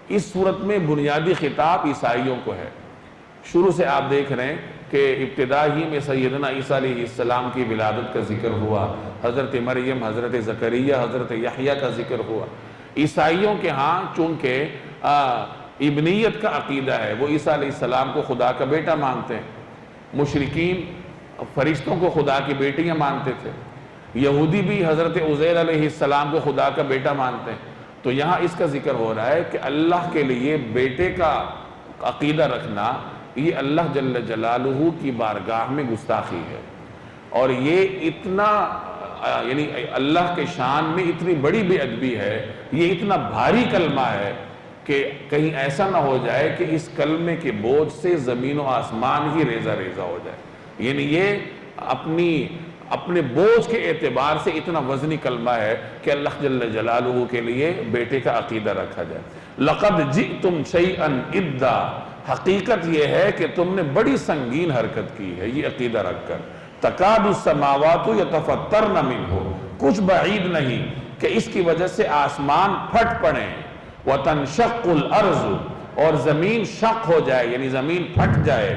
اس صورت میں بنیادی خطاب عیسائیوں کو ہے۔ شروع سے آپ دیکھ رہے ہیں کہ ابتدا ہی میں سیدنا عیسیٰ علیہ السلام کی ولادت کا ذکر ہوا، حضرت مریم، حضرت زکریا، حضرت یحییٰ کا ذکر ہوا۔ عیسائیوں کے ہاں چونکہ ابنیت کا عقیدہ ہے، وہ عیسیٰ علیہ السلام کو خدا کا بیٹا مانتے ہیں۔ مشرکین فرشتوں کو خدا کی بیٹیاں مانتے تھے، یہودی بھی حضرت عزیر علیہ السلام کو خدا کا بیٹا مانتے ہیں۔ تو یہاں اس کا ذکر ہو رہا ہے کہ اللہ کے لیے بیٹے کا عقیدہ رکھنا یہ اللہ جل جلالہ کی بارگاہ میں گستاخی ہے، اور یہ اتنا یعنی اللہ کے شان میں اتنی بڑی بے ادبی ہے، یہ اتنا بھاری کلمہ ہے کہ کہیں ایسا نہ ہو جائے کہ اس کلمے کے بوجھ سے زمین و آسمان ہی ریزہ ریزہ ہو جائے۔ یعنی یہ اپنے بوجھ کے اعتبار سے اتنا وزنی کلمہ ہے کہ اللہ جل جلالہ کے لیے بیٹے کا عقیدہ رکھا جائے۔ لَقَدْ جِئْتُمْ شَيْئًا إِدَّا، حقیقت یہ ہے کہ تم نے بڑی سنگین حرکت کی ہے یہ عقیدہ رکھ کر۔ تَكَادُ السَّمَاوَاتُ يَتَفَطَّرْنَ مِنْهُ، کچھ بعید نہیں کہ اس کی وجہ سے آسمان پھٹ پڑیں، وَتَنْشَقُّ الْأَرْضُ، اور زمین شق ہو جائے یعنی زمین پھٹ جائے،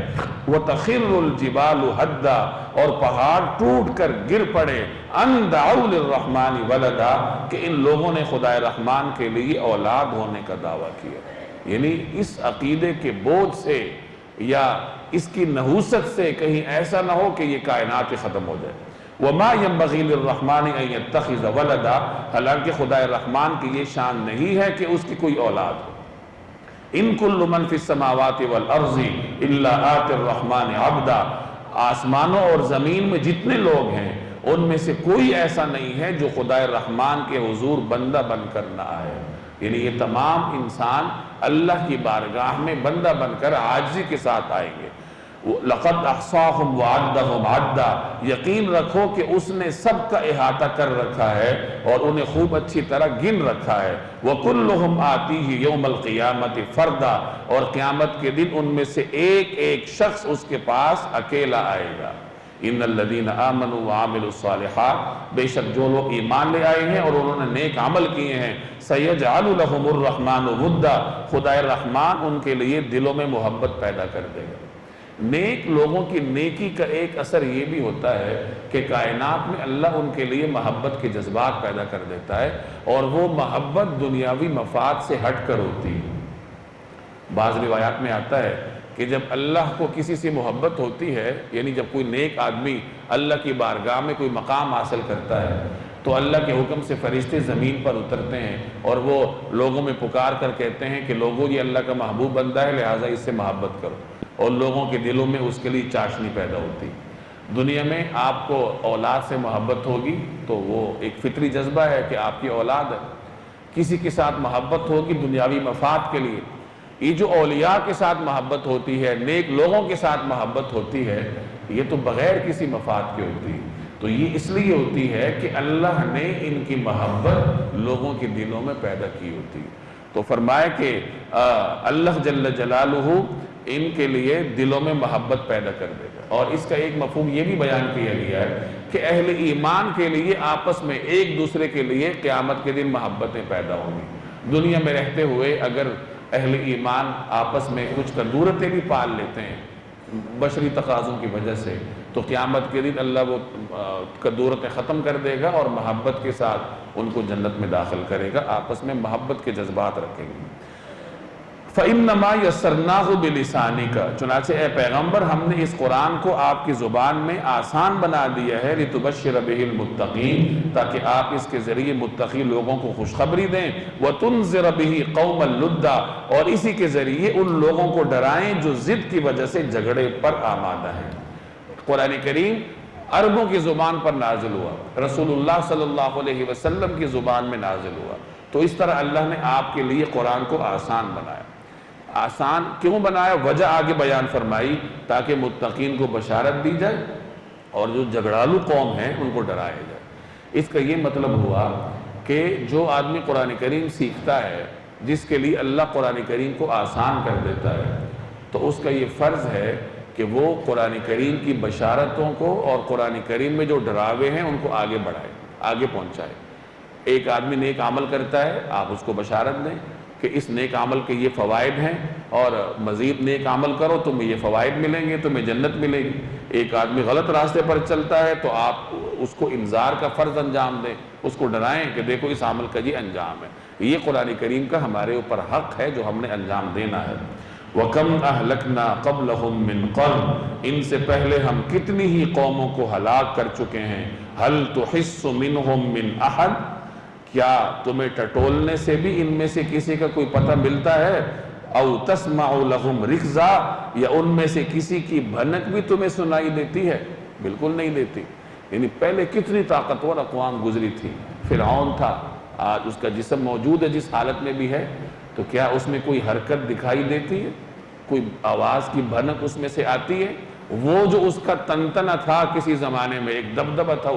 وَتَخِرُّ الْجِبَالُ هَدًّا، اور پہاڑ ٹوٹ کر گر پڑے، أَن دَعَوْا لِلرَّحْمَنِ وَلَدًا، کہ ان لوگوں نے خدائے رحمان کے لیے اولاد ہونے کا دعویٰ کیا۔ یعنی اس عقیدے کے بوجھ سے یا اس کی نحوست سے کہیں ایسا نہ ہو کہ یہ کائنات ختم ہو جائے۔ وَمَا يَنبَغِي لِلرَّحْمَنِ أَن يَتَّخِذَ وَلَدًا، حالانکہ خدائے رحمان کی یہ شان نہیں ہے کہ اس کی کوئی اولاد ہو۔ ان کل من فی السماوات والارض الا آتی الرحمن عبدا، آسمانوں اور زمین میں جتنے لوگ ہیں ان میں سے کوئی ایسا نہیں ہے جو خدائے رحمان کے حضور بندہ بن کر نہ آئے۔ یعنی یہ تمام انسان اللہ کی بارگاہ میں بندہ بن کر عاجزی کے ساتھ آئیں گے۔ لَقَدْ أَحْصَاهُمْ وَعَدَّهُمْ عَدًّا، یقین رکھو کہ اس نے سب کا احاطہ کر رکھا ہے اور انہیں خوب اچھی طرح گن رکھا ہے۔ وَكُلُّهُمْ آتِيهِ يَوْمَ الْقِيَامَةِ فَرْدًا، اور قیامت کے دن ان میں سے ایک ایک شخص اس کے پاس اکیلا آئے گا۔ ان الذین آمنوا وعملوا الصالحات، بے شک جو لوگ ایمان لے آئے ہیں اور انہوں نے نیک عمل کیے ہیں، سیجعل لهم الرحمن ودا، خدائے رحمان ان کے لیے دلوں میں محبت پیدا کر دے گا۔ نیک لوگوں کی نیکی کا ایک اثر یہ بھی ہوتا ہے کہ کائنات میں اللہ ان کے لیے محبت کے جذبات پیدا کر دیتا ہے، اور وہ محبت دنیاوی مفاد سے ہٹ کر ہوتی ہے۔ بعض روایات میں آتا ہے کہ جب اللہ کو کسی سے محبت ہوتی ہے، یعنی جب کوئی نیک آدمی اللہ کی بارگاہ میں کوئی مقام حاصل کرتا ہے تو اللہ کے حکم سے فرشتے زمین پر اترتے ہیں اور وہ لوگوں میں پکار کر کہتے ہیں کہ لوگوں یہ اللہ کا محبوب بندہ ہے، لہٰذا اس سے محبت کرو، اور لوگوں کے دلوں میں اس کے لیے چاشنی پیدا ہوتی۔ دنیا میں آپ کو اولاد سے محبت ہوگی تو وہ ایک فطری جذبہ ہے کہ آپ کی اولاد ہے، کسی کے ساتھ محبت ہوگی دنیاوی مفاد کے لیے۔ یہ جو اولیاء کے ساتھ محبت ہوتی ہے، نیک لوگوں کے ساتھ محبت ہوتی ہے، یہ تو بغیر کسی مفاد کے ہوتی ہے۔ تو یہ اس لیے ہوتی ہے کہ اللہ نے ان کی محبت لوگوں کے دلوں میں پیدا کی ہوتی ہے۔ تو فرمائے کہ اللہ جل جلالہ ان کے لیے دلوں میں محبت پیدا کر دے گا۔ اور اس کا ایک مفہوم یہ بھی بیان کیا گیا ہے کہ اہل ایمان کے لیے آپس میں ایک دوسرے کے لیے قیامت کے دن محبتیں پیدا ہوں گی۔ دنیا میں رہتے ہوئے اگر اہل ایمان آپس میں کچھ کدورتیں بھی پال لیتے ہیں بشری تقاضوں کی وجہ سے، تو قیامت کے دن اللہ وہ کدورتیں ختم کر دے گا اور محبت کے ساتھ ان کو جنت میں داخل کرے گا، آپس میں محبت کے جذبات رکھیں گے۔ فَإِنَّمَا يَسَّرْنَاهُ بِلِسَانِكَ، چنانچہ اے پیغمبر ہم نے اس قرآن کو آپ کی زبان میں آسان بنا دیا ہے، لِتُبَشِّرَ بِهِ الْمُتَّقِينَ، تاکہ آپ اس کے ذریعے متقی لوگوں کو خوشخبری دیں، وَتُنذِرَ بِهِ قَوْمًا لُدًّا، اور اسی کے ذریعے ان لوگوں کو ڈرائیں جو ضد کی وجہ سے جھگڑے پر آمادہ ہیں۔ قرآن کریم عربوں کی زبان پر نازل ہوا، رسول اللہ صلی اللہ علیہ وسلم کی زبان میں نازل ہوا، تو اس طرح اللہ نے آپ کے لیے قرآن کو آسان بنایا۔ آسان کیوں بنایا؟ وجہ آگے بیان فرمائی، تاکہ متقین کو بشارت دی جائے اور جو جھگڑالو قوم ہیں ان کو ڈرایا جائے۔ اس کا یہ مطلب ہوا کہ جو آدمی قرآن کریم سیکھتا ہے، جس کے لیے اللہ قرآن کریم کو آسان کر دیتا ہے، تو اس کا یہ فرض ہے کہ وہ قرآن کریم کی بشارتوں کو اور قرآن کریم میں جو ڈراوے ہیں ان کو آگے بڑھائے، آگے پہنچائے۔ ایک آدمی نیک عمل کرتا ہے، آپ اس کو بشارت دیں کہ اس نیک عمل کے یہ فوائد ہیں اور مزید نیک عمل کرو تمہیں یہ فوائد ملیں گے، تمہیں جنت ملے گی۔ ایک آدمی غلط راستے پر چلتا ہے تو آپ اس کو انذار کا فرض انجام دیں، اس کو ڈرائیں کہ دیکھو اس عمل کا یہ انجام ہے۔ یہ قرآن کریم کا ہمارے اوپر حق ہے جو ہم نے انجام دینا ہے۔ وَكَمْ أَهْلَكْنَا قَبْلَهُمْ مِنْ قَرْنٍ، ان سے پہلے ہم کتنی ہی قوموں کو ہلاک کر چکے ہیں۔ هَلْ تُحِسُّ مِنْهُمْ مِنْ أَحَدٍ، کیا تمہیں ٹٹولنے سے بھی ان میں سے کسی کا کوئی پتہ ملتا ہے؟ او تسمع لهم رکزا، یا ان میں سے کسی کی بھنک بھی تمہیں سنائی دیتی ہے؟ بالکل نہیں دیتی۔ یعنی پہلے کتنی طاقتور اقوام گزری تھی، فرعون تھا، آج اس کا جسم موجود ہے جس حالت میں بھی ہے، تو کیا اس میں کوئی حرکت دکھائی دیتی ہے؟ کوئی آواز کی بھنک اس میں سے آتی ہے؟ وہ جو اس کا تنتنہ تھا کسی زمانے میں، ایک دبدبہ تھا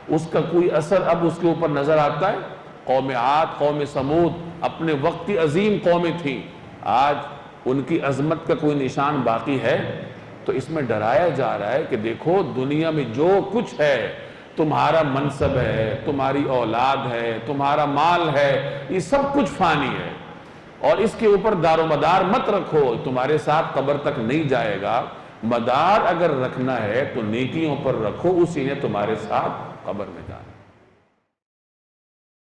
اس کا کوئی اثر اب اس کے اوپر نظر آتا ہے؟ قوم عاد، قوم سمود اپنے وقت کی عظیم قومیں تھیں، آج ان کی عظمت کا کوئی نشان باقی ہے؟ تو اس میں ڈرایا جا رہا ہے کہ دیکھو دنیا میں جو کچھ ہے، تمہارا منصب ہے، تمہاری اولاد ہے، تمہارا مال ہے، یہ سب کچھ فانی ہے، اور اس کے اوپر دار و مدار مت رکھو، تمہارے ساتھ قبر تک نہیں جائے گا۔ مدار اگر رکھنا ہے تو نیکیوں پر رکھو، اسی نے تمہارے ساتھ قبر میں جانا۔